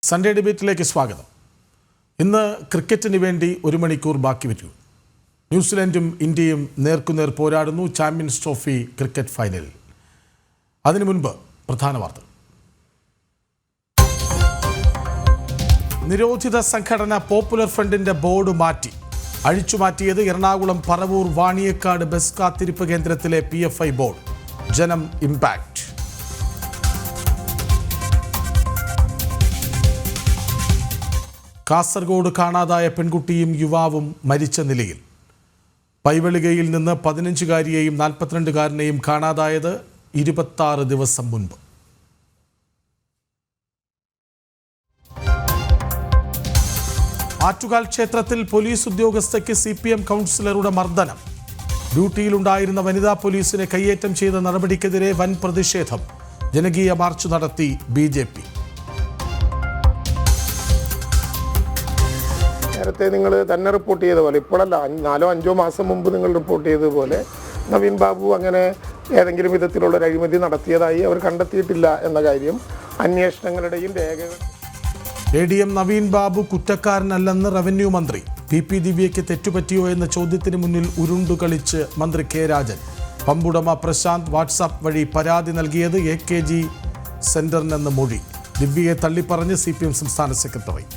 Sunday ഡിബേറ്റിലേക്ക് സ്വാഗതം. ഇന്ന് ക്രിക്കറ്റിന് വേണ്ടി 1 മണിക്കൂർ ബാക്കി വയ്ക്കും. ന്യൂസിലൻഡും ഇന്ത്യയും നേർക്കുനേർ പോരാടുന്നു ചാമ്പ്യൻസ് ട്രോഫി ക്രിക്കറ്റ് ഫൈനലിൽ. അതിനു മുൻപ് പ്രധാന വാർത്ത. നിരോധിത സംഘടന പോപ്പുലർ ഫ്രണ്ടിന്റെ ബോർഡ് മാറ്റി. അഴിച്ചുമാറ്റിയത് എറണാകുളം പറവൂർ വാണിയക്കാട് ബസ് കാത്തിരിപ്പ് കേന്ദ്രത്തിലെ PFI ബോർഡ്. ജനം ഇമ്പാക്ട്. കാസർഗോഡ് കാണാതായ പെൺകുട്ടിയും യുവാവും മരിച്ച നിലയിൽ. പൈവളികയിൽ നിന്ന് 15-കാരിയെയും 42-കാരനെയും കാണാതായത് 26 ദിവസം മുൻപ്. ആറ്റുകാൽ ക്ഷേത്രത്തിൽ പോലീസ് ഉദ്യോഗസ്ഥയ്ക്ക് CPM കൗൺസിലറുടെ മർദ്ദനം. ഡ്യൂട്ടിയിലുണ്ടായിരുന്ന വനിതാ പോലീസിനെ കയ്യേറ്റം ചെയ്ത നടപടിക്കെതിരെ വൻ പ്രതിഷേധം. ജനകീയ മാർച്ച് നടത്തി BJP. നേരത്തെ നിങ്ങൾ തന്നെ റിപ്പോർട്ട് ചെയ്ത പോലെ, ഇപ്പോഴല്ല 4-5 മാസം മുമ്പ് നിങ്ങൾ റിപ്പോർട്ട് ചെയ്തതുപോലെ നവീൻ ബാബു അങ്ങനെ ഏതെങ്കിലും വിധത്തിലുള്ള ഒരു അഴിമതി നടത്തിയതായി അവർ കണ്ടെത്തിയിട്ടില്ല എന്ന കാര്യം അന്വേഷണങ്ങളുടെയും രേഖകൾ. ADM നവീൻ ബാബു കുറ്റക്കാരനല്ലെന്ന് റവന്യൂ മന്ത്രി. PP ദിവ്യയ്ക്ക് തെറ്റുപറ്റിയോ എന്ന ചോദ്യത്തിന് മുന്നിൽ ഉരുണ്ടുകളിച്ച് മന്ത്രി K രാജൻ. പമ്പുടമ പ്രശാന്ത് വാട്സാപ്പ് വഴി പരാതി നൽകിയത് AKG സെന്ററിനെന്ന് മൊഴി. ദിവ്യയെ തള്ളിപ്പറഞ്ഞ് CPM സംസ്ഥാന സെക്രട്ടറി.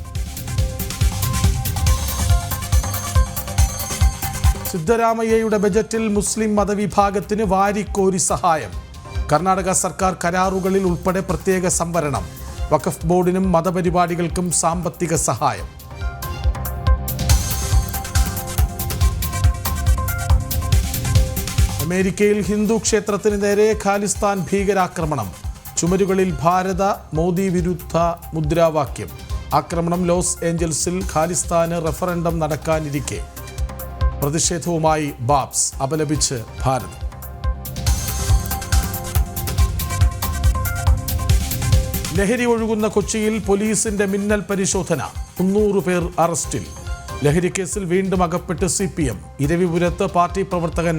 സിദ്ധരാമയ്യയുടെ ബജറ്റിൽ മുസ്ലിം മതവിഭാഗത്തിന് വാരിക്കോരി സഹായം. കർണാടക സർക്കാർ കരാറുകളിൽ ഉൾപ്പെടെ പ്രത്യേക സംവരണം. വഖഫ് ബോർഡിനും മതപരിപാടികൾക്കും സാമ്പത്തിക സഹായം. അമേരിക്കയിൽ ഹിന്ദു ക്ഷേത്രത്തിന് നേരെ ഖാലിസ്ഥാൻ ഭീകരാക്രമണം. ചുമരുകളിൽ ഭാരത മോദി വിരുദ്ധ മുദ്രാവാക്യം. ആക്രമണം ലോസ് ഏഞ്ചൽസിൽ. ഖാലിസ്ഥാന് റഫറൻഡം നടക്കാനിരിക്കെ പ്രതിഷേധവുമായി ബാബ്സ്. അപലപിച്ച് ഭാരത്. ലഹരി ഒഴുകുന്ന കൊച്ചിയിൽ പോലീസിന്റെ മിന്നൽ പരിശോധന. 300 പേർ അറസ്റ്റിൽ. ലഹരിക്കേസിൽ വീണ്ടും അകപ്പെട്ട് CPM. ഇരവിപുരത്ത് പാർട്ടി പ്രവർത്തകൻ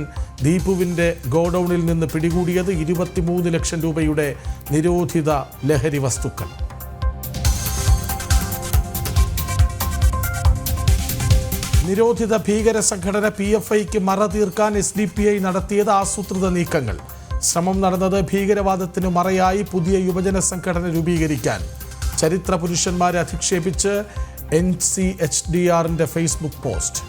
ദീപുവിന്റെ ഗോഡൌണിൽ നിന്ന് പിടികൂടിയത് 23 ലക്ഷം രൂപയുടെ നിരോധിത ലഹരി വസ്തുക്കൾ. നിരോധിത ഭീകര സംഘടന PFIക്ക് മറ തീർക്കാൻ SDPI നടത്തിയത് ആസൂത്രിത നീക്കങ്ങൾ. ശ്രമം നടന്നത് ഭീകരവാദത്തിന് മറയായി പുതിയ യുവജന സംഘടന രൂപീകരിക്കാൻ. ചരിത്ര പുരുഷന്മാരെ അധിക്ഷേപിച്ച് NCHDRന്റെ ഫേസ്ബുക്ക് പോസ്റ്റ്.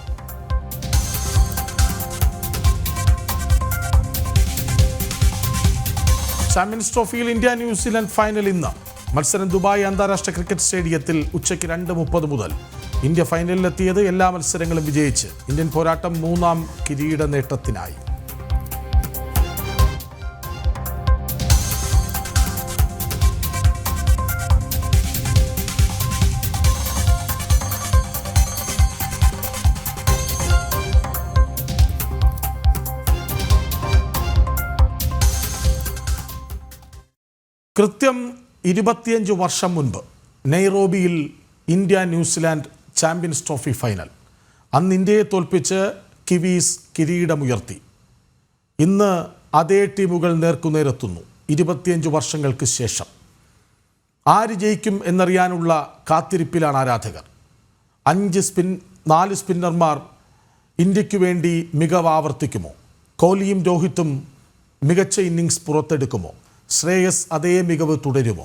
ചാമ്പ്യൻസ് ട്രോഫിയിൽ ഇന്ത്യ ന്യൂസിലൻഡ് ഫൈനൽ ഇന്ന്. മത്സരം ദുബായ് അന്താരാഷ്ട്ര ക്രിക്കറ്റ് സ്റ്റേഡിയത്തിൽ ഉച്ചയ്ക്ക് 2:30 മുതൽ. ഇന്ത്യ ഫൈനലിലെത്തിയത് എല്ലാ മത്സരങ്ങളും വിജയിച്ച്. ഇന്ത്യൻ പോരാട്ടം 3ാം കിരീട നേട്ടത്തിനായി. കൃത്യം 25 വർഷം മുൻപ് നെയ്റോബിയിൽ India New Zealand champions trophy final. അന്ന് ഇന്ത്യയെ തോൽപ്പിച്ച് കിവീസ് കിരീടമുയർത്തി. ഇന്ന് അതേ ടീമുകൾ നേർക്കുനേരെത്തുന്നു 25 വർഷങ്ങൾക്ക് ശേഷം. ആര് ജയിക്കും എന്നറിയാനുള്ള കാത്തിരിപ്പിലാണ് ആരാധകർ. 4 സ്പിന്നർമാർ ഇന്ത്യക്ക് വേണ്ടി മികവ് ആവർത്തിക്കുമോ? കോഹ്ലിയും രോഹിത്തും മികച്ച ഇന്നിങ്സ് പുറത്തെടുക്കുമോ? ശ്രേയസ് അതേ മികവ് തുടരുമോ?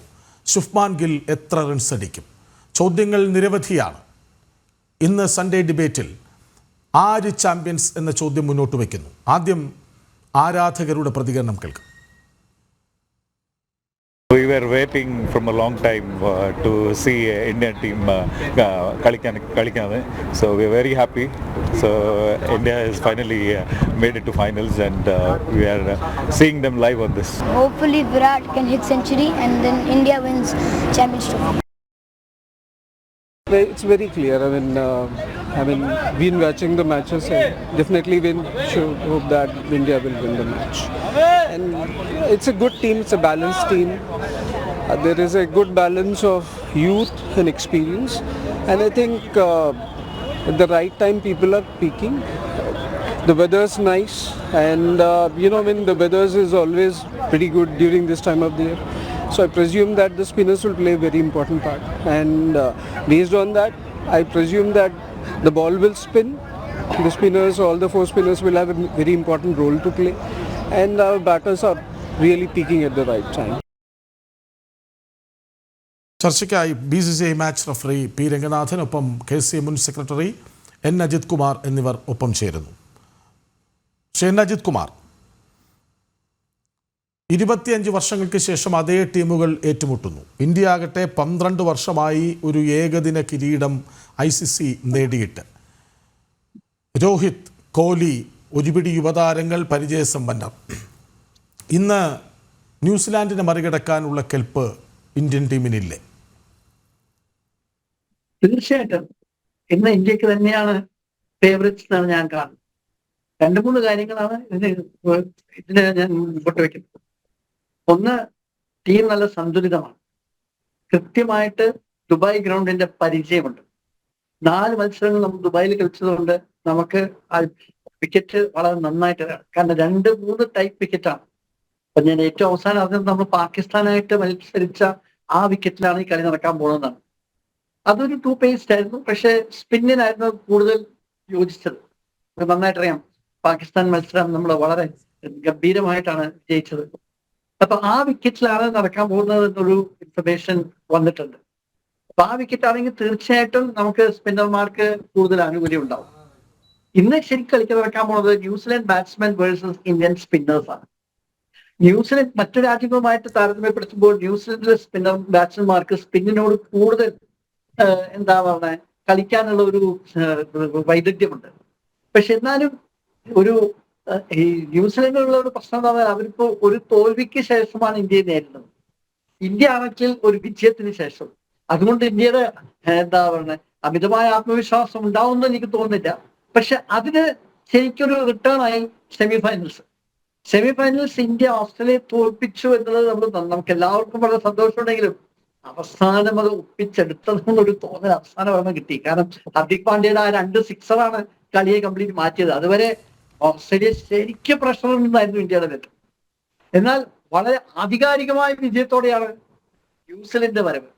ശുഭ്മാൻ ഗിൽ എത്ര റൺസ് അടിക്കും? ചോദ്യങ്ങൾ നിരവധിയാണ്. ഇന്ന് സൺഡേ ഡിബേറ്റിൽ ആര് ചാമ്പ്യൻസ് എന്ന ചോദ്യം മുന്നോട്ട് വയ്ക്കുന്നു. ആദ്യം ആരാധകരുടെ പ്രതികരണം കേൾക്കാം. We were waiting from a long time to see Indian team കളിക്കാൻ. So we are very happy. So India has finally made it to finals and we are seeing them live on this. Hopefully Virat can hit century and then India wins championship. It's very clear. I mean, been watching the matches and definitely should hope that India will win the match. And it's a good team. It's a balanced team. There is a good balance of youth and experience. And I think at the right time people are peaking. The weather's nice and when the weather is always pretty good during this time of the year. So I presume that the spinners will play a very important part. And based on that, I presume that the ball will spin. The spinners, all the 4 spinners will have a very important role to play. And our batters are really peaking at the right time. ചർച്ചയ്ക്കായി BCCI match referee P Ranganathan, ഒപ്പം KCA മുൻ secretary N Ajith Kumar എന്നിവർ ഒപ്പം ചേരുന്നു. Shri N Ajith Kumar, 25 വർഷങ്ങൾക്ക് ശേഷം അതേ ടീമുകൾ ഏറ്റുമുട്ടുന്നു. ഇന്ത്യ ആകട്ടെ 12 വർഷമായി ഒരു ഏകദിന കിരീടം ICC നേടിയിട്ട്. രോഹിത്, കോഹ്ലി, ഒരുപിടി യുവതാരങ്ങൾ, പരിചയസമ്പന്നർ. ഇന്ന് ന്യൂസിലാൻഡിനെ മറികടക്കാനുള്ള കെൽപ്പ് ഇന്ത്യൻ ടീമിനില്ലേ? തീർച്ചയായിട്ടും ഇന്ന് ഇന്ത്യക്ക് തന്നെയാണ് ഫേവറേറ്റ്സ് എന്നാണ് ഞാൻ കാണുന്നത്. 2-3 കാര്യങ്ങളാണ് ഇതിന് ഞാൻ മുമ്പോട്ട് വയ്ക്കുന്നത്. ഒന്ന്, ടീം നല്ല സന്തുലിതമാണ്. കൃത്യമായിട്ട് ദുബായ് ഗ്രൗണ്ടിന്റെ പരിചയമുണ്ട്. 4 മത്സരങ്ങൾ നമ്മൾ ദുബായിൽ കളിച്ചതുകൊണ്ട് നമുക്ക് ആ വിക്കറ്റ് വളരെ നന്നായിട്ട് അറിയാം. കാരണം 2-3 ടൈപ്പ് വിക്കറ്റാണ്. അപ്പൊ ഞാൻ ഏറ്റവും അവസാനം അറിഞ്ഞത് നമ്മൾ പാകിസ്ഥാനായിട്ട് മത്സരിച്ച ആ വിക്കറ്റിലാണ് ഈ കളി നടക്കാൻ പോകുന്നതാണ്. അതൊരു 2 പേസ്ഡ് ആയിരുന്നു, പക്ഷെ സ്പിന്നിനായിരുന്നു കൂടുതൽ യോജിച്ചത്. നന്നായിട്ടറിയാം, പാകിസ്ഥാൻ മത്സരം നമ്മൾ വളരെ ഗംഭീരമായിട്ടാണ് ജയിച്ചത്. അപ്പൊ ആ വിക്കറ്റിലാണ് നടക്കാൻ പോകുന്നത് എന്നൊരു ഇൻഫർമേഷൻ വന്നിട്ടുണ്ട്. അപ്പൊ ആ വിക്കറ്റ് ആണെങ്കിൽ തീർച്ചയായിട്ടും നമുക്ക് സ്പിന്നർമാർക്ക് കൂടുതൽ ആനുകൂല്യം ഉണ്ടാവും. ഇന്ന് ശരിക്കും കളിക്കാൻ നടക്കാൻ പോകുന്നത് New Zealand batsman versus Indian spinners ആണ്. ന്യൂസിലാൻഡ് മറ്റു രാജ്യങ്ങളുമായിട്ട് താരതമ്യപ്പെടുത്തുമ്പോൾ ന്യൂസിലൻഡിലെ സ്പിന്നർ ബാറ്റ്സ്മാൻമാർക്ക് സ്പിന്നിനോട് കൂടുതൽ എന്താ പറയുക, കളിക്കാനുള്ള ഒരു വൈദഗ്ധ്യമുണ്ട്. പക്ഷെ എന്നാലും ഒരു ഈ ന്യൂസിലൻഡിലുള്ള ഒരു പ്രശ്നം എന്താ പറയുക, അവരിപ്പോ ഒരു തോൽവിക്ക് ശേഷമാണ് ഇന്ത്യയെ നേരിടുന്നത്. ഇന്ത്യ ആണെങ്കിൽ ഒരു വിജയത്തിന് ശേഷം. അതുകൊണ്ട് ഇന്ത്യയുടെ എന്താ പറയുക അമിതമായ ആത്മവിശ്വാസം ഉണ്ടാവുമെന്ന് എനിക്ക് തോന്നുന്നില്ല. പക്ഷെ അതിന് ശരിക്കൊരു റിട്ടേൺ ആയി സെമിഫൈനൽസ് ഇന്ത്യ ഓസ്ട്രേലിയയെ തോൽപ്പിച്ചു എന്നുള്ളത് നമുക്ക് എല്ലാവർക്കും വളരെ സന്തോഷമുണ്ടെങ്കിലും അവസാനം അത് ഒപ്പിച്ചെടുത്തതെന്നൊരു തോന്നൽ അവസാനം ഒരെണ്ണം കിട്ടി. കാരണം ഹർദിക് പാണ്ഡ്യയുടെ ആ 2 സിക്സറാണ് കളിയെ കംപ്ലീറ്റ് മാറ്റിയത്. അതുവരെ ഓസ്ട്രേലിയ ശരിക്കും പ്രഷർ ഉണ്ടായിരുന്നു ഇന്ത്യയുടെ നേതൃത്വം. എന്നാൽ വളരെ ആധികാരികമായ വിജയത്തോടെയാണ് ന്യൂസിലൻഡ് വരവ്.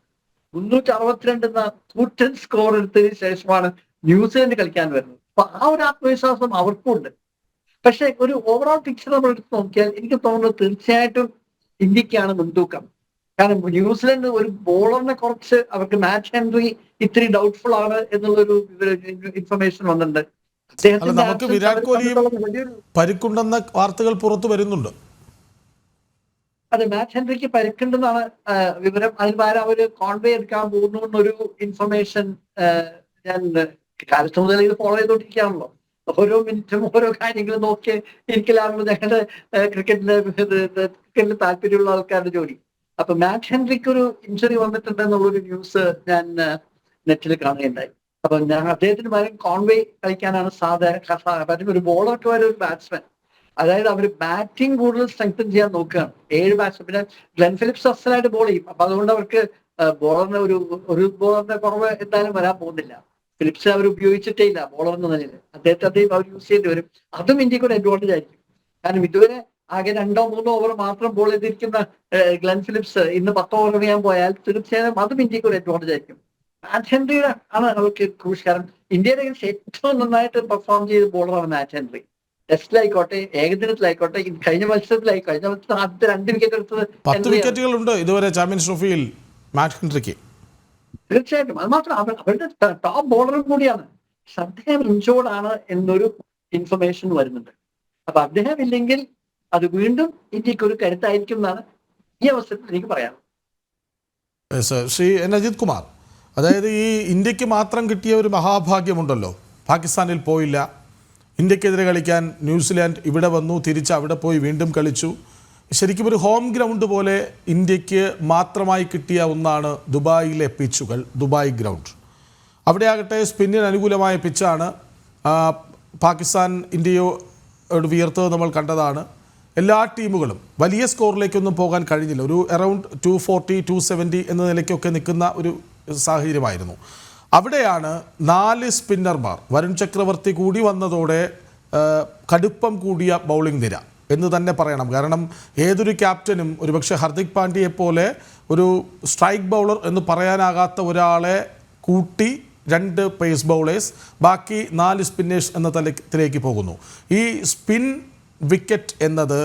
362 എന്ന കൂറ്റൻ സ്കോർ എടുത്തതിന് ശേഷമാണ് ന്യൂസിലൻഡ് കളിക്കാൻ വരുന്നത്. അപ്പൊ ആ ഒരു ആത്മവിശ്വാസം അവർക്കും ഉണ്ട്. പക്ഷെ ഒരു ഓവറോൾ പിക്ചർ നമ്മൾ എടുത്ത് നോക്കിയാൽ എനിക്ക് തോന്നുന്നത് തീർച്ചയായിട്ടും ഇന്ത്യക്കാണ് മുൻതൂക്കം. കാരണം ന്യൂസിലൻഡ് ഒരു ബോളറിനെ കുറച്ച് അവർക്ക് മാച്ച് ഹെൻറി ഇത്തിരി ഡൗട്ട്ഫുൾ ആണ് എന്നുള്ളൊരു ഇൻഫർമേഷൻ വന്നിട്ടുണ്ട്. നമുക്ക് വിരാട് കോഹ്ലിയും പരിക്കുണ്ടെന്ന വാർത്തകൾ പുറത്തു വരുന്നുണ്ട്. അതെ, മാച്ച് ഹെൻറിക്ക് പരിക്കുണ്ടെന്നാണ് വിവരം. അതിന് പകരം അവര് കോൺവേ എടുക്കാൻ പോകുന്നു എന്നൊരു ഇൻഫർമേഷൻ ഞാൻ കാലത്ത് മുതൽ ഇത് ഫോളോ ചെയ്തോണ്ടിരിക്കുകയാണല്ലോ. ഓരോ മിനിറ്റും ഓരോ കാര്യങ്ങളും നോക്കി ഇരിക്കലാണല്ലോ ഞങ്ങളുടെ ക്രിക്കറ്റിൽ താല്പര്യമുള്ള ആൾക്കാരുടെ ജോലി. അപ്പൊ മാറ്റ് ഹെൻറിക്ക് ഒരു ഇഞ്ചുറി വന്നിട്ടുണ്ട് എന്നുള്ളൊരു ന്യൂസ് ഞാൻ നെറ്റിൽ കാണുകയുണ്ടായി. അപ്പൊ ഞാൻ അദ്ദേഹത്തിന് പകരം കോൺവേ കളിക്കാനാണ് സാധാരണ ഒരു ബോളർക്ക് വരെ ഒരു ബാറ്റ്സ്മാൻ. അതായത് അവർ ബാറ്റിംഗ് കൂടുതൽ സ്ട്രെങ്തൻ ചെയ്യാൻ നോക്കുകയാണ്. 7 ബാറ്റ്സ്മാൻ, പിന്നെ ഗ്ലെൻ ഫിലിപ്സ് അസലായിട്ട് ബോൾ ചെയ്യും. അപ്പൊ അതുകൊണ്ട് അവർക്ക് ബോളറിന് ഒരു ബോളറിന്റെ കുറവ് എന്തായാലും വരാൻ പോകുന്നില്ല. ഫിലിപ്സ് അവർ ഉപയോഗിച്ചിട്ടേ ഇല്ല ബോളർ എന്ന നിലയിൽ. അദ്ദേഹം അവർ യൂസ് ചെയ്യേണ്ടി വരും. അതും ഇന്ത്യക്ക് ഒരു അഡ്വാൻറ്റേജ് ആയിരിക്കും. കാരണം ഇതുവരെ ആകെ 2-3 ഓവർ മാത്രം ബോൾ ചെയ്തിരിക്കുന്ന ഗ്ലെൻ ഫിലിപ്സ് ഇന്ന് 10 ഓവർ എറിയാൻ പോയാൽ തീർച്ചയായും അതും ഇന്ത്യക്ക് ഒരു അഡ്വാൻറ്റേജ് ആയിരിക്കും. മാറ്റ് ഹെൻറിയുടെ ആണ് അവർക്ക് ക്രൂഷ്. കാരണം ഇന്ത്യയുടെ ഏറ്റവും നന്നായിട്ട് പെർഫോം ചെയ്ത ബോളറാണ് മാറ്റ് ഹെൻറി. ടെസ്റ്റിലായിക്കോട്ടെ, ഏകദിനത്തിലായിക്കോട്ടെ, കഴിഞ്ഞ മത്സരത്തിൽ ആദ്യത്തെ 2 വിക്കറ്റ് എടുത്തത് 10 വിക്കറ്റുകളുണ്ട് ഇതുവരെ ചാമ്പ്യൻസ് ട്രോഫിയിൽ മാറ്റ് ഹെൻറിക്ക്. തീർച്ചയായിട്ടും അത് മാത്രം അവരുടെ ടോപ്പ് ബോളറും കൂടിയാണ്. അദ്ദേഹം ഇഞ്ചോർഡാണ് എന്നൊരു ഇൻഫർമേഷൻ വരുന്നുണ്ട്. അപ്പൊ അദ്ദേഹം ഇല്ലെങ്കിൽ അത് വീണ്ടും ഇന്ത്യക്ക് ഒരു കരുത്തായിരിക്കും എന്നാണ് ഈ അവസരത്തിൽ എനിക്ക് പറയാം. ശ്രീ N അജിത് കുമാർ, അതായത് ഈ ഇന്ത്യക്ക് മാത്രം കിട്ടിയ ഒരു മഹാഭാഗ്യമുണ്ടല്ലോ, പാകിസ്ഥാനിൽ പോയില്ല, ഇന്ത്യക്കെതിരെ കളിക്കാൻ ന്യൂസിലാൻഡ് ഇവിടെ വന്നു, തിരിച്ച് അവിടെ പോയി വീണ്ടും കളിച്ചു. ശരിക്കും ഒരു ഹോം ഗ്രൗണ്ട് പോലെ ഇന്ത്യക്ക് മാത്രമായി കിട്ടിയ ഒന്നാണ് ദുബായിലെ പിച്ചുകൾ, ദുബായ് ഗ്രൗണ്ട്. അവിടെ ആകട്ടെ സ്പിന്നിന് അനുകൂലമായ പിച്ചാണ്. പാകിസ്ഥാൻ ഇന്ത്യയോട് വിയർത്തത് നമ്മൾ കണ്ടതാണ്. എല്ലാ ടീമുകളും വലിയ സ്കോറിലേക്കൊന്നും പോകാൻ കഴിഞ്ഞില്ല. ഒരു അറൗണ്ട് 240, 270 എന്ന നിലയ്ക്കൊക്കെ നിൽക്കുന്ന ഒരു സാഹചര്യമായിരുന്നു. അവിടെയാണ് 4 സ്പിന്നർമാർ, വരുൺ ചക്രവർത്തി കൂടി വന്നതോടെ കടുപ്പം കൂടിയ ബൗളിംഗ് നിര, എന്ന് തന്നെ പറയണം. കാരണം ഏതൊരു ക്യാപ്റ്റനും ഒരുപക്ഷെ ഹർദിക് പാണ്ഡ്യയെ പോലെ ഒരു സ്ട്രൈക്ക് ബൗളർ എന്ന് പറയാനാകാത്ത ഒരാളെ കൂട്ടി 2 പേസ് ബൗളേഴ്സ്, ബാക്കി 4 സ്പിന്നേഴ്സ് എന്ന തലത്തിലേക്ക് പോകുന്നു. ഈ സ്പിൻ വിക്കറ്റ് എന്നത്,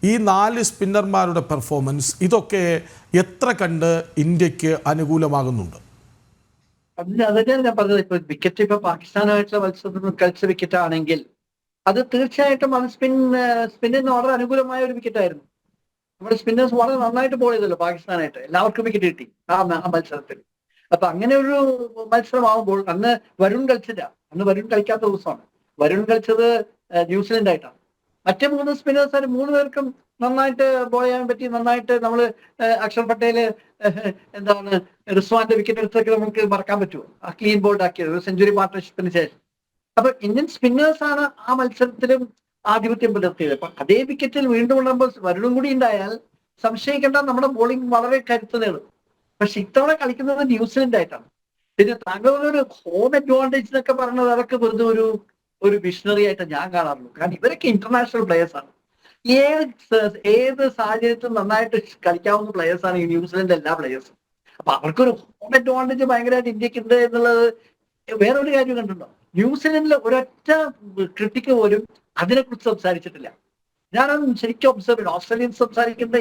ഈ 4 സ്പിന്നർമാരുടെ പെർഫോമൻസ്, ഇതൊക്കെ എത്ര കണ്ട് ഇന്ത്യക്ക് അനുകൂലമാകുന്നുണ്ട്? അതൊക്കെയാണ് ഞാൻ പറഞ്ഞത്. ഇപ്പൊ വിക്കറ്റ് ഇപ്പൊ പാകിസ്ഥാനുമായിട്ടുള്ള മത്സരത്തിൽ കളിച്ച വിക്കറ്റ് ആണെങ്കിൽ അത് തീർച്ചയായിട്ടും അത് സ്പിന്നിന് വളരെ അനുകൂലമായ ഒരു വിക്കറ്റ് ആയിരുന്നു. നമ്മുടെ സ്പിന്നേഴ്സ് വളരെ നന്നായിട്ട് ബോൾ ചെയ്തല്ലോ പാകിസ്ഥാനായിട്ട്. എല്ലാവർക്കും വിക്കറ്റ് കിട്ടി ആ മത്സരത്തിൽ. അപ്പൊ അങ്ങനെ ഒരു മത്സരമാകുമ്പോൾ അന്ന് വരുൺ കളിച്ചില്ല. അന്ന് വരുൺ കളിക്കാത്ത ദിവസമാണ്. വരുൺ കളിച്ചത് ന്യൂസിലൻഡ് ആയിട്ടാണ്. മറ്റേ 3 സ്പിന്നേഴ്സ് 3 പേർക്കും നന്നായിട്ട് ബോൾ ചെയ്യാൻ പറ്റി. നന്നായിട്ട് നമ്മള് അക്ഷർ പട്ടേല് റിസ്വാന്റെ വിക്കറ്റ് എടുത്തൊക്കെ നമുക്ക് മറക്കാൻ പറ്റുമോ? ആ ക്ലീൻ ബോൾഡ് ആക്കിയത് ഒരു സെഞ്ചുറി പാർട്ട്ണർഷിപ്പിന് ശേഷം. അപ്പൊ ഇന്ത്യൻ സ്പിന്നേഴ്സ് ആണ് ആ മത്സരത്തിലും ആധിപത്യം പുലർത്തിയത്. അപ്പൊ അതേ വിക്കറ്റിൽ വീണ്ടും ഉള്ളപ്പോൾ വരുണും കൂടി ഉണ്ടായാൽ സംശയിക്കേണ്ട, നമ്മുടെ ബോളിംഗ് വളരെ കരുത്ത് നേടും. പക്ഷെ ഇത്തവണ കളിക്കുന്നത് ന്യൂസിലൻഡ് ആയിട്ടാണ്. പിന്നെ താങ്കൾ ഒരു ഹോം അഡ്വാൻറ്റേജ് എന്നൊക്കെ പറഞ്ഞത് അതൊക്കെ വെറുതെ ഒരു വിഷണറി ആയിട്ട് ഞാൻ കാണാറുള്ളൂ. കാരണം ഇവരൊക്കെ ഇന്റർനാഷണൽ പ്ലേയേഴ്സ് ആണ്. ഏത് സാഹചര്യത്തിലും നന്നായിട്ട് കളിക്കാവുന്ന പ്ലേയേഴ്സ് ആണ് ഈ ന്യൂസിലൻഡ് എല്ലാ പ്ലേയേഴ്സും. അപ്പൊ അവർക്കൊരു ഹോം അഡ്വാൻറ്റേജ് ഭയങ്കരമായിട്ട് ഇന്ത്യക്ക് ഉണ്ട് എന്നുള്ളത്. വേറൊരു കാര്യം കണ്ടിട്ടുണ്ടോ? ന്യൂസിലൻഡിലെ ഒരൊറ്റ ക്രിട്ടിക്ക് പോലും അതിനെക്കുറിച്ച് സംസാരിച്ചിട്ടില്ല. ഞാനത് ശരിക്കും ഒബ്സർവ് ചെയ്തു. ഓസ്ട്രേലിയൻസ് സംസാരിക്കുന്നത്,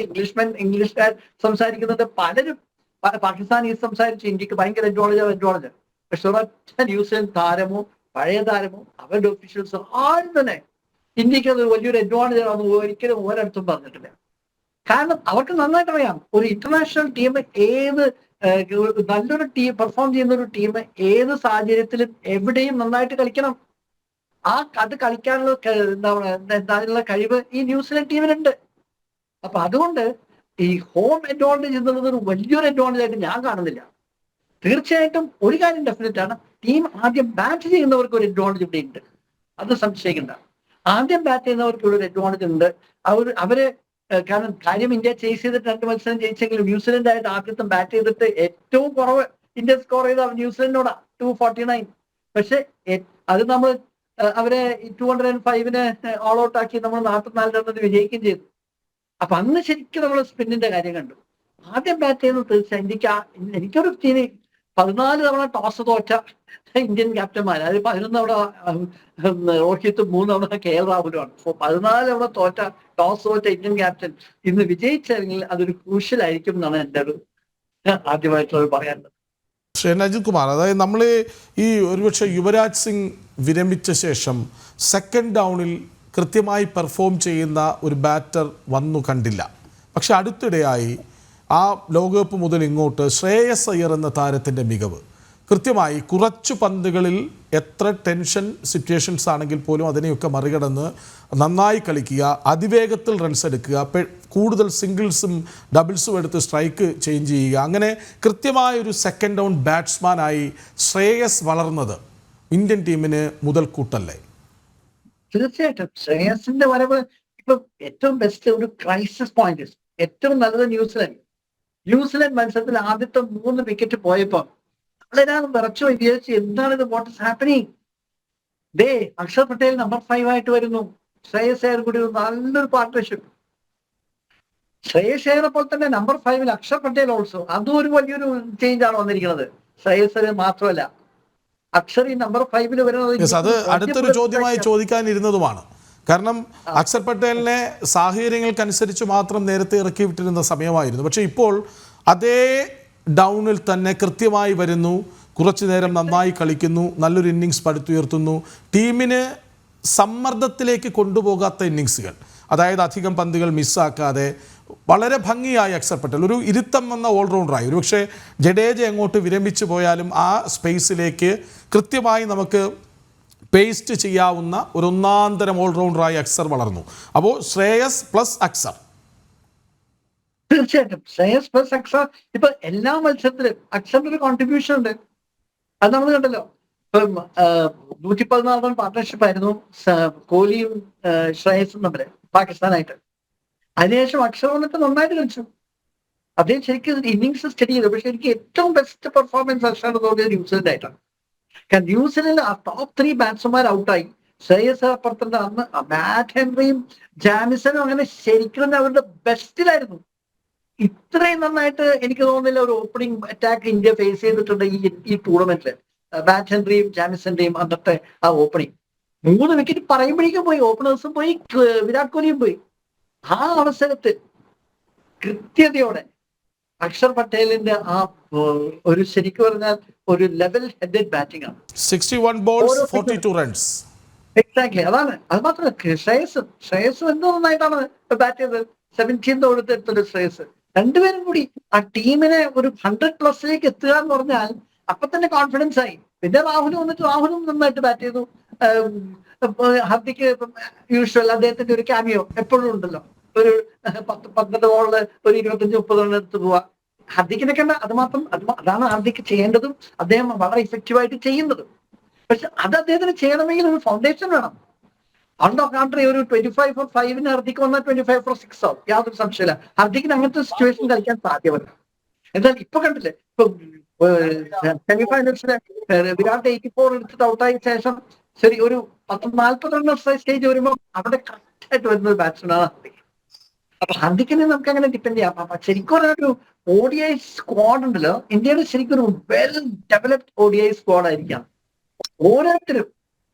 ഇംഗ്ലീഷുകാർ സംസാരിക്കുന്നത്, പലരും പാകിസ്ഥാനീസ് സംസാരിച്ച് ഇന്ത്യക്ക് ഭയങ്കര അഡ്വാൻറ്റേജ്. പക്ഷെ ഒരൊറ്റ ന്യൂസിലൻഡ് താരമോ പഴയ താരമോ അവരുടെ ഒഫീഷ്യൽസോ ആരും തന്നെ ഇന്ത്യക്ക് അത് വലിയൊരു അഡ്വാൻറ്റേജ് ആണെന്ന് ഒരിക്കലും ഒരിടത്തും പറഞ്ഞിട്ടില്ല. കാരണം അവർക്ക് നന്നായിട്ട് അറിയാം ഒരു ഇന്റർനാഷണൽ ടീം നല്ലൊരു ടീം പെർഫോം ചെയ്യുന്ന ഒരു ടീം ഏത് സാഹചര്യത്തിലും എവിടെയും നന്നായിട്ട് കളിക്കണം. അത് കളിക്കാനുള്ള എന്താ കഴിവ് ഈ ന്യൂസിലൻഡ് ടീമിനുണ്ട്. അപ്പൊ അതുകൊണ്ട് ഈ ഹോം അഡ്വാൻറ്റേജ് എന്നുള്ളത് ഒരു വലിയൊരു അഡ്വാൻറ്റേജ് ആയിട്ട് ഞാൻ കാണുന്നില്ല. തീർച്ചയായിട്ടും ഒരു കാര്യം ഡെഫിനറ്റ് ആണ്, ടീം ആദ്യം ബാറ്റ് ചെയ്യുന്നവർക്ക് ഒരു അഡ്വാൻറ്റേജ് ഇവിടെ ഉണ്ട്. അത് സംശയിക്കണ്ട. ആദ്യം ബാറ്റ് ചെയ്യുന്നവർക്ക് ഒരു അഡ്വാൻറ്റേജ് ഉണ്ട്. അവര് കാര്യം ഇന്ത്യ ചേസ് ചെയ്തിട്ട് 2 മത്സരം ജയിച്ചെങ്കിലും ന്യൂസിലൻഡ് ആയിട്ട് ആദ്യത്തെ ബാറ്റ് ചെയ്തിട്ട് ഏറ്റവും കുറവ് ഇന്ത്യ സ്കോർ ചെയ്ത ന്യൂസിലൻഡിനോടാ 249. പക്ഷെ അത് നമ്മൾ അവരെ 205-ന് ഓൾ ഔട്ട് ആക്കി നമ്മൾ 44 റണ്ണിന് വിജയിക്കുകയും ചെയ്തു. അപ്പൊ അന്ന് ശരിക്കും നമ്മൾ സ്പിന്നിന്റെ കാര്യം കണ്ടു. ആദ്യം ബാറ്റ് ചെയ്യുന്നത് തീർച്ചയായും എനിക്കൊരു ടീമിൽ 14 തവണ ടോസ് തോറ്റ ഇന്ത്യൻ ക്യാപ്റ്റന്മാർ, അത് 11 തവണ രോഹിത്തും 3 തവണ KL രാഹുലുമാണ്. അപ്പോൾ 14 തവണ ടോസ് തോറ്റ ഇന്ത്യൻ ക്യാപ്റ്റൻ ഇന്ന് വിജയിച്ചെങ്കിൽ അതൊരു ക്രൂഷ്യൽ ആയിരിക്കും എന്നാണ് എൻ്റെ ഒരു ആദ്യമായിട്ടുള്ളത് പറയാനുള്ളത്. ശ്രീ അജിത് കുമാർ, അതായത് നമ്മൾ ഈ ഒരുപക്ഷെ യുവരാജ് സിംഗ് വിരമിച്ച ശേഷം സെക്കൻഡ് ഡൗണിൽ കൃത്യമായി പെർഫോം ചെയ്യുന്ന ഒരു ബാറ്റർ വന്നു കണ്ടില്ല. പക്ഷെ അടുത്തിടെയായി ആ ലോകകപ്പ് മുതൽ ഇങ്ങോട്ട് ശ്രേയസ് അയ്യർ എന്ന താരത്തിൻ്റെ മികവ് കൃത്യമായി കുറച്ചു പന്തുകളിൽ എത്ര ടെൻഷൻ സിറ്റുവേഷൻസ് ആണെങ്കിൽ പോലും അതിനെയൊക്കെ മറികടന്ന് നന്നായി കളിക്കുക, അതിവേഗത്തിൽ റൺസ് എടുക്കുക, കൂടുതൽ സിംഗിൾസും ഡബിൾസും എടുത്ത് സ്ട്രൈക്ക് ചേഞ്ച് ചെയ്യുക, അങ്ങനെ കൃത്യമായൊരു സെക്കൻഡ് ഡൗൺ ബാറ്റ്സ്മാനായി ശ്രേയസ് വളർന്നത് ഇന്ത്യൻ ടീമിന് മുതൽക്കൂട്ടല്ലേ? തീർച്ചയായിട്ടും ശ്രേയസിന്റെ വരവ് ഇപ്പൊ ഏറ്റവും ബെസ്റ്റ് ഒരു ക്രൈസിസ് പോയിന്റ്. ഏറ്റവും നല്ലത് ന്യൂസിലൻഡ് മത്സരത്തിൽ ആദ്യത്തെ 3 വിക്കറ്റ് പോയപ്പോ നമ്മളെല്ലാം വിറച്ചു വിചാരിച്ചു എന്താണ് ഇത്, what is happening. Akshar Patel number 5 ആയിട്ട് വരുന്നു. ശ്രേയസ് അയ്യർ കൂടി നല്ലൊരു പാർട്ട്ണർഷിപ്പ്. ശ്രേയസ് അയ്യറെ പോലെ തന്നെ നമ്പർ 5-ൽ അക്ഷർ പട്ടേൽ ഓൾസോ. അതും ഒരു വലിയൊരു ചേഞ്ച് ആണ് വന്നിരിക്കുന്നത്. ശ്രേയസ് അയ്യർ മാത്രമല്ല, അക്ഷർ ഈ നമ്പർ 5-ൽ വരുന്നത് അത് അടുത്തൊരു ചോദ്യമായി ചോദിക്കാനിരുന്നതുമാണ്. കാരണം അക്ഷർ പട്ടേലിനെ സാഹചര്യങ്ങൾക്കനുസരിച്ച് മാത്രം നേരത്തെ ഇറക്കി വിട്ടിരുന്ന സമയമായിരുന്നു. പക്ഷേ ഇപ്പോൾ അതേ ഡൗണിൽ തന്നെ കൃത്യമായി വരുന്നു, കുറച്ചു നേരം നന്നായി കളിക്കുന്നു, നല്ലൊരു ഇന്നിങ്സ് പടുത്തുയർത്തുന്നു, ടീമിന് സമ്മർദ്ദത്തിലേക്ക് കൊണ്ടുപോകാത്ത ഇന്നിങ്സുകൾ, അതായത് അധികം പന്തുകൾ മിസ്സാക്കാതെ വളരെ ഭംഗിയായി അക്ഷർ പട്ടേൽ ഒരു ഇരുത്തം വന്ന ഓൾറൗണ്ടറായി. ഒരുപക്ഷെ ജഡേജ അങ്ങോട്ട് വിരമിച്ചു പോയാലും ആ സ്പേസിലേക്ക് കൃത്യമായി നമുക്ക് പേസ്റ്റ് ചെയ്യാവുന്ന ഒരു ഒന്നാന്തരം ഓൾറൗണ്ടറായി അക്സർ വളർന്നു. അപ്പോൾ ശ്രേയസ് പ്ലസ് അക്സർ. തീർച്ചയായിട്ടും ശ്രേയസ് പ്ലസ് അക്സർ. ഇപ്പൊ എല്ലാ മത്സരത്തിലും അക്സറിന്റെ ഒരു കോൺട്രിബ്യൂഷൻ ഉണ്ട്. അത് നമ്മൾ കണ്ടല്ലോ. ഇപ്പം 114 റൺ പാർട്ട്ണർഷിപ്പ് ആയിരുന്നു കോഹ്ലിയും ശ്രേയസും തമ്മിൽ പാകിസ്ഥാനായിട്ട്. അതിനുശേഷം അക്ഷർ വന്നിട്ട് നന്നായിട്ട് കളിച്ചു. അദ്ദേഹം ശരിക്കും ഇന്നിങ്സ് സ്റ്റഡി ചെയ്തു. പക്ഷെ എനിക്ക് ഏറ്റവും ബെസ്റ്റ് പെർഫോമൻസ് അക്ഷറിന് തോന്നിയത് ന്യൂസിലൻഡ് ആയിട്ടാണ്. കാരണം ന്യൂസിലൻഡ് ആ ടോപ്പ് 3 ബാറ്റ്സ്മാർ ഔട്ടായി. ശ്രേയസ് അപ്പുറത്തുണ്ട്. അന്ന് മാറ്റ് ഹെൻറിയും ജാമിസണും അങ്ങനെ ശരിക്കും അവരുടെ ബെസ്റ്റിലായിരുന്നു. ഇത്രയും നന്നായിട്ട് എനിക്ക് തോന്നുന്നില്ല ഒരു ഓപ്പണിംഗ് അറ്റാക്ക് ഇന്ത്യ ഫേസ് ചെയ്തിട്ടുണ്ട് ഈ ടൂർണമെന്റിൽ. മാറ്റ് ഹെൻറിയും ജാമിസന്റെയും അന്നത്തെ ആ ഓപ്പണിംഗ് 3 വിക്കറ്റ് പറയുമ്പോഴേക്കും പോയി, ഓപ്പണേഴ്സും പോയി, വിരാട് കോഹ്ലിയും പോയി. ആ അവസരത്തിൽ കൃത്യതയോടെ അക്ഷർ പട്ടേലിന്റെ ആ ഒരു ശരിക്കും പറഞ്ഞാൽ ഒരു ലെവൽ ഹെഡഡ് ബാറ്റിംഗ് ആണ്. 61 balls 42 runs. എക്സാക്ട്ലി, അതാണ്. അത് മാത്രമല്ല ശ്രേയസും എന്തോ നന്നായിട്ടാണ് ബാറ്റ് ചെയ്തത്. 17 കൊടുത്തെടുത്തത് ശ്രേയസ്. രണ്ടുപേരും കൂടി ആ ടീമിനെ ഒരു 100+ എത്തുക എന്ന് പറഞ്ഞാൽ അപ്പൊ തന്നെ കോൺഫിഡൻസ് ആയി. പിന്നെ രാഹുലും നന്നായിട്ട് ബാറ്റ് ചെയ്തു. ഹാർദിക്ക് യൂഷ്വൽ അദ്ദേഹത്തിന്റെ ഒരു ക്യാമിയോ എപ്പോഴും ഉണ്ടല്ലോ, ഒരു 10-12 ബോളില് ഒരു 25-30 റൺ എടുത്ത് പോവാ. ഹാർദിക്കിനൊക്കെ അതാണ് ഹാർദിക്ക് ചെയ്യേണ്ടതും അദ്ദേഹം വളരെ ഇഫക്റ്റീവായിട്ട് ചെയ്യുന്നതും. പക്ഷെ അത് അദ്ദേഹത്തിന് ചെയ്യണമെങ്കിൽ ഒരു ഫൗണ്ടേഷൻ വേണം. ഓൺ ദ കോൺട്രി ഒരു 25 for 5 ഹാർദിക്ക് വന്നാൽ 25 for 6 ആവും, യാതൊരു സംശയമില്ല. ഹാർദിക്കിന് അങ്ങനത്തെ സിറ്റുവേഷൻ കളിക്കാൻ സാധ്യമല്ല. എന്നാൽ ഇപ്പൊ കണ്ടില്ലേ, ഇപ്പൊ സെമിഫൈനൽസിലെ വിരാട് 84 എടുത്തിട്ട് ഔട്ടായ ശേഷം ശരി ഒരു 40 റൺ സ്റ്റേജ് വരുമ്പോൾ അവിടെ കറക്റ്റ് ആയിട്ട് വരുന്ന ഒരു ബാറ്റ്സ്മാനാണ് ഹാർദിക്. അപ്പൊ ഹാർദിക്കിനെ നമുക്ക് അങ്ങനെ ഡിപ്പെൻഡ് ചെയ്യാം. അപ്പൊ ശരിക്കും ഒരു ODI സ്ക്വാഡ് ഉണ്ടല്ലോ, ഇന്ത്യയുടെ ശരിക്കും ഒരു വെൽ ഡെവലപ്ഡ് ODI സ്ക്വാഡ് ആയിരിക്കാം ഓരോരുത്തരും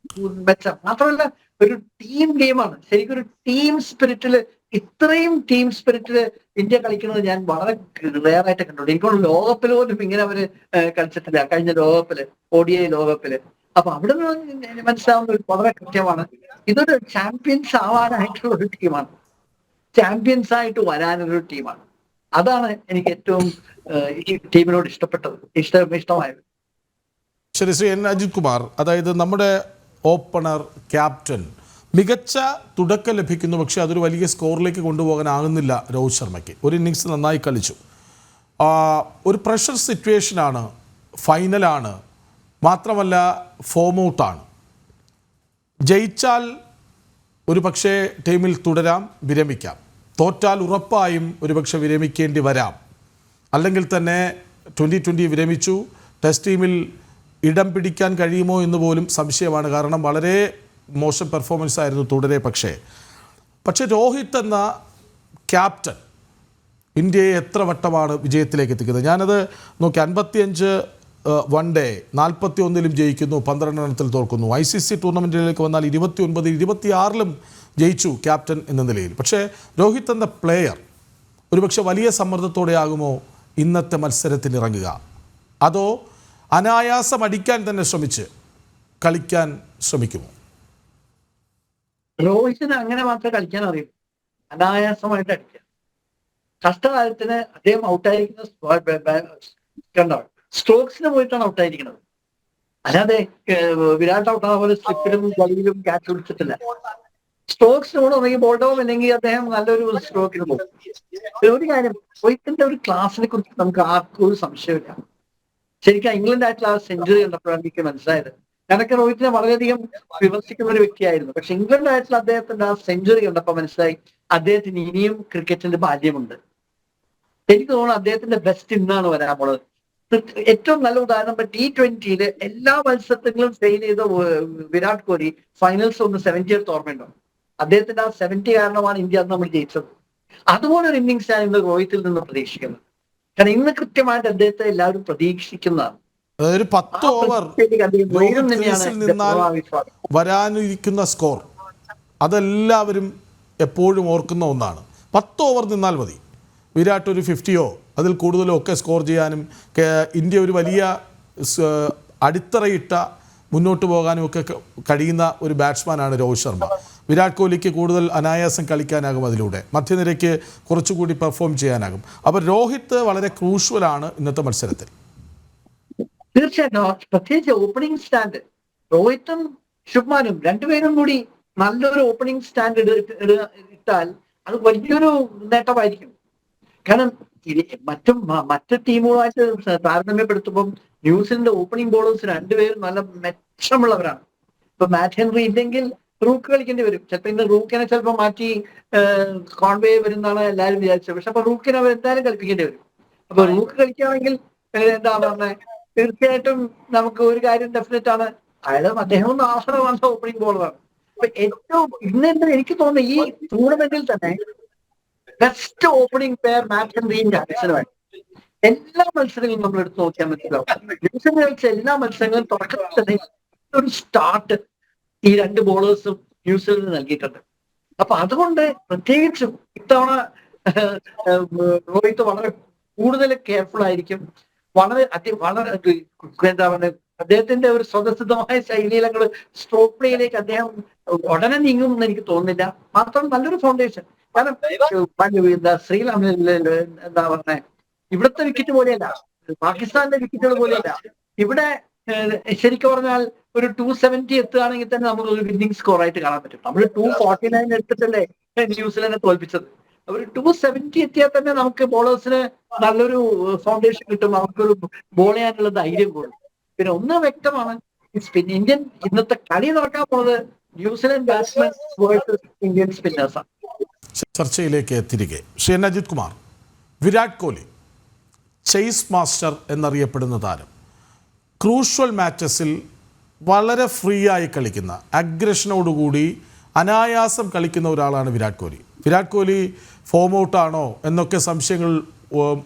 മെച്ചം. മാത്രമല്ല ഒരു ടീം ഗെയിമാണ്. ശരിക്കും ഒരു ടീം സ്പിരിറ്റില്, ഇത്രയും ടീം സ്പിരിറ്റില് ഇന്ത്യ കളിക്കുന്നത് ഞാൻ വളരെ റെയറായിട്ട് കണ്ടുള്ളൂ. എനിക്കൊന്ന് ലോകകപ്പിൽ പോലും ഇങ്ങനെ അവര് കളിച്ചിട്ടില്ല, കഴിഞ്ഞ ലോകകപ്പില്, ODI ലോകകപ്പില്. അപ്പൊ അവിടെ നിന്ന് മനസ്സിലാവുന്ന വളരെ കൃത്യമാണ്, ഇതൊരു ചാമ്പ്യൻസ് ആവാനായിട്ടുള്ള ഒരു ടീമാണ്, ചാമ്പ്യൻസ് ആയിട്ട് വരാനൊരു ടീമാണ്. അതാണ് എനിക്ക് ഏറ്റവും ഈ ടീമിനോട് ഇഷ്ടമായത്. ശരി, ശ്രീ എൻ അജിത് കുമാർ, അതായത് നമ്മുടെ ഓപ്പണർ ക്യാപ്റ്റൻ മികച്ച തുടക്കം ലഭിക്കുന്നു, പക്ഷേ അതൊരു വലിയ സ്കോറിലേക്ക് കൊണ്ടുപോകാനാകുന്നില്ല രോഹിത് ശർമ്മയ്ക്ക്. ഒരു ഇന്നിങ്സ് നന്നായി കളിച്ചു, ഒരു പ്രഷർ സിറ്റുവേഷനാണ്, ഫൈനലാണ്, മാത്രമല്ല ഫോം ഔട്ടാണ്. ജയിച്ചാൽ ഒരു പക്ഷേ ടീമിൽ തുടരാം, വിരമിക്കാം. തോറ്റാൽ ഉറപ്പായും ഒരുപക്ഷെ വിരമിക്കേണ്ടി വരാം. അല്ലെങ്കിൽ തന്നെ 2020 വിരമിച്ചു, ടെസ്റ്റ് ടീമിൽ ഇടം പിടിക്കാൻ കഴിയുമോ എന്ന് പോലും സംശയമാണ്. കാരണം വളരെ മോശം പെർഫോമൻസ് ആയിരുന്നു തുടരെ. പക്ഷേ രോഹിത് എന്ന ക്യാപ്റ്റൻ ഇന്ത്യയെ എത്ര വട്ടമാണ് വിജയത്തിലേക്ക് എത്തിക്കുന്നത്? ഞാനത് നോക്കി, 55 വൺ ഡേ, 41 ജയിക്കുന്നു, 12 എണ്ണത്തിൽ തോൽക്കുന്നു. ICC ടൂർണമെൻറ്റിലേക്ക് വന്നാൽ 29, 26 ജയിച്ചു ക്യാപ്റ്റൻ എന്ന നിലയിൽ. പക്ഷേ രോഹിത് എന്ന പ്ലെയർ ഒരുപക്ഷെ വലിയ സമ്മർദ്ദത്തോടെ ആകുമോ ഇന്നത്തെ മത്സരത്തിന് ഇറങ്ങുക? അതോ അനായാസം അടിക്കാൻ തന്നെ കളിക്കാൻ ശ്രമിക്കുമോ? രോഹിത്തിന് അങ്ങനെ മാത്രമേ കളിക്കാൻ അറിയൂ, അനായാസമായിട്ട് അടിക്കാം. കഷ്ടകാലത്തിന് അദ്ദേഹം ഔട്ടായിരിക്കുന്ന സ്ട്രോക്സിന് പോയിട്ടാണ് ഔട്ടായിരിക്കുന്നത്. അല്ലാതെ വിരാട് ഔട്ടാകുന്ന പോലെ സ്ലിപ്പിലും ഗളിയിലും ക്യാച്ച് പിടിച്ചിട്ടില്ല. സ്ട്രോക്സിനോട് ഉണ്ടെങ്കിൽ ബോൾഡവും അല്ലെങ്കിൽ അദ്ദേഹം നല്ലൊരു സ്ട്രോക്കിന് പോകും. ഒരു കാര്യം, രോഹിത്തിന്റെ ഒരു ക്ലാസിനെ കുറിച്ച് നമുക്ക് ആർക്കും ഒരു സംശയമില്ല. ശരിക്കും ഇംഗ്ലണ്ട് ആയിട്ടുള്ള ആ സെഞ്ചുറി കണ്ടപ്പോഴാണ് എനിക്ക് മനസ്സിലായത്. ഞാനൊക്കെ രോഹിത്തിനെ വളരെയധികം വിമർശിക്കുന്ന ഒരു വ്യക്തിയായിരുന്നു. പക്ഷെ ഇംഗ്ലണ്ട് ആയിട്ടുള്ള അദ്ദേഹത്തിന്റെ ആ സെഞ്ചുറി കണ്ടപ്പോൾ മനസ്സിലായി അദ്ദേഹത്തിന് ഇനിയും ക്രിക്കറ്റിന്റെ ബാല്യമുണ്ട്. എനിക്ക് തോന്നുന്നു അദ്ദേഹത്തിന്റെ ബെസ്റ്റ് ഇന്നാണ് വരാൻ പോണത്. ഏറ്റവും നല്ല ഉദാഹരണം, T20 എല്ലാ മത്സരത്തിലും ഫെയിൽ ചെയ്ത വിരാട് കോഹ്ലി ഫൈനൽസ് ഒന്ന് 70th ഓർമ്മയുണ്ടോ? അദ്ദേഹത്തിന്റെ ആ 70 കാരണമാണ് ഇന്ത്യ അന്ന് നമ്മൾ ജയിച്ചത്. അതുപോലെ ഒരു ഇന്നിങ്സ് ആണ് ഇന്ന് രോഹിത്തിൽ നിന്ന് പ്രതീക്ഷിക്കുന്നത്. കാരണം ഇന്ന് കൃത്യമായിട്ട് അദ്ദേഹത്തെ എല്ലാവരും പ്രതീക്ഷിക്കുന്നതാണ്. അതൊരു 10 ഓവർ വരാനിരിക്കുന്ന സ്കോർ അതെല്ലാവരും എപ്പോഴും ഓർക്കുന്ന ഒന്നാണ്. 10 ഓവർ നിന്നാൽ മതി വിരാട് ഒരു 50യോ അതിൽ കൂടുതലോ ഒക്കെ സ്കോർ ചെയ്യാനും ഇന്ത്യ ഒരു വലിയ അടിത്തറയിട്ട മുന്നോട്ട് പോകാനും ഒക്കെ കഴിയുന്ന ഒരു ബാറ്റ്സ്മാനാണ് രോഹിത് ശർമ്മ. വിരാട് കോഹ്ലിക്ക് കൂടുതൽ അനായാസം കളിക്കാനാകും, അതിലൂടെ മധ്യനിരയ്ക്ക് കുറച്ചുകൂടി പെർഫോം ചെയ്യാനാകും. അപ്പോൾ രോഹിത് വളരെ ക്രൂഷ്യലാണ് ഇന്നത്തെ മത്സരത്തിൽ. തീർച്ചയായിട്ടും, പ്രത്യേകിച്ച് ഓപ്പണിംഗ് സ്റ്റാൻഡ്. രോഹിത്തും ശുഭ്മാനും രണ്ടുപേരും കൂടി നല്ലൊരു ഓപ്പണിംഗ് സ്റ്റാൻഡ് ഇട്ടാൽ അത് വലിയൊരു നേട്ടമായിരിക്കും. കാരണം മറ്റ് ടീമുകളുമായിട്ട് താരതമ്യപ്പെടുത്തുമ്പോൾ ന്യൂസിലൻഡ് ഓപ്പണിംഗ് ബോളേഴ്സ് രണ്ടുപേരും നല്ല മെച്ചമുള്ളവരാണ്. ഇപ്പൊ മാറ്റ് ഹെൻറി ഇല്ലെങ്കിൽ റൂക്ക് കളിക്കേണ്ടി വരും. ചിലപ്പോൾ ഇന്ന് റൂക്കിനെ ചിലപ്പോൾ മാറ്റി കോൺവേ വരുന്നതാണ് എല്ലാവരും വിചാരിച്ചത്. പക്ഷെ അപ്പൊ റൂക്കിനെ അവർ എന്തായാലും കളിപ്പിക്കേണ്ടി വരും. അപ്പൊ റൂക്ക് കളിക്കുകയാണെങ്കിൽ എന്താ പറഞ്ഞത്, തീർച്ചയായിട്ടും നമുക്ക് ഒരു കാര്യം ഡെഫിനറ്റ് ആണ്, അദ്ദേഹം ആശ്രമമാണ് ഓപ്പണിംഗ് ബോളറാണ്. ഏറ്റവും ഇന്ന് എനിക്ക് തോന്നുന്നു ഈ ടൂർണമെന്റിൽ തന്നെ ബെസ്റ്റ് ഓപ്പണിംഗ് പെയർ മാച്ച് ജാക്സനുമായി എല്ലാ മത്സരങ്ങളും നമ്മൾ എടുത്ത് നോക്കിയാൽ മനസ്സിലാവും. ന്യൂസിലൻഡ് കളിച്ച എല്ലാ മത്സരങ്ങളും തുടക്കത്തിൽ തന്നെ ഒരു സ്റ്റാർട്ട് ഈ രണ്ട് ബോളേഴ്സും ന്യൂസിലൻഡിന് നൽകിയിട്ടുണ്ട്. അപ്പൊ അതുകൊണ്ട് പ്രത്യേകിച്ചും ഇത്തവണ രോഹിത് വളരെ കൂടുതൽ കെയർഫുൾ ആയിരിക്കും. വളരെ എന്താ പറയുക, അദ്ദേഹത്തിന്റെ ഒരു സ്വതസിദ്ധമായ ശൈലിയിൽ അങ്ങോട്ട് സ്ട്രോക്ക് പ്ലേയിലേക്ക് അദ്ദേഹം ഉടനെ നീങ്ങും എന്ന് എനിക്ക് തോന്നുന്നില്ല. മാത്രം നല്ലൊരു ഫൗണ്ടേഷൻ. കാരണം ശ്രീലങ്ക എന്താ പറഞ്ഞ ഇവിടുത്തെ വിക്കറ്റ് പോലെയല്ല, പാകിസ്ഥാന്റെ വിക്കറ്റുകൾ പോലെയല്ല. ഇവിടെ ശരിക്കും പറഞ്ഞാൽ ഒരു 270 എത്തുകയാണെങ്കിൽ തന്നെ നമുക്ക് ഒരു വിന്നിംഗ് സ്കോർ ആയിട്ട് കാണാൻ പറ്റും. നമ്മൾ 249 എടുത്തിട്ടല്ലേ ന്യൂസിലൻഡിനെ തോൽപ്പിച്ചത്. ഒരു 270 എത്തിയാൽ തന്നെ നമുക്ക് ബോളേഴ്സിന് നല്ലൊരു ഫൗണ്ടേഷൻ കിട്ടും, അവർക്കൊരു ബോൾ ചെയ്യാനുള്ള ധൈര്യം കൂടും. പിന്നെ ഒന്ന് വ്യക്തമാണ്, ഇന്ത്യൻ ഇന്നത്തെ കളി നടക്കാൻ പോകുന്നത് ന്യൂസിലൻഡ് ബാറ്റ്സ്മാൻ വേഴ്സസ് ഇന്ത്യൻ സ്പിന്നേഴ്സാണ്. ചർച്ചയിലേക്ക് തിരികെ ശ്രീ അജിത് കുമാർ, വിരാട് കോഹ്ലി ചേസ് മാസ്റ്റർ എന്നറിയപ്പെടുന്ന താരം, ക്രൂഷ്യൽ മാച്ചസിൽ വളരെ ഫ്രീ ആയി കളിക്കുന്ന, അഗ്രഷനോടുകൂടി അനായാസം കളിക്കുന്ന ഒരാളാണ് വിരാട് കോഹ്ലി. വിരാട് കോഹ്ലി ഫോം ഔട്ടാണോ എന്നൊക്കെ സംശയങ്ങൾ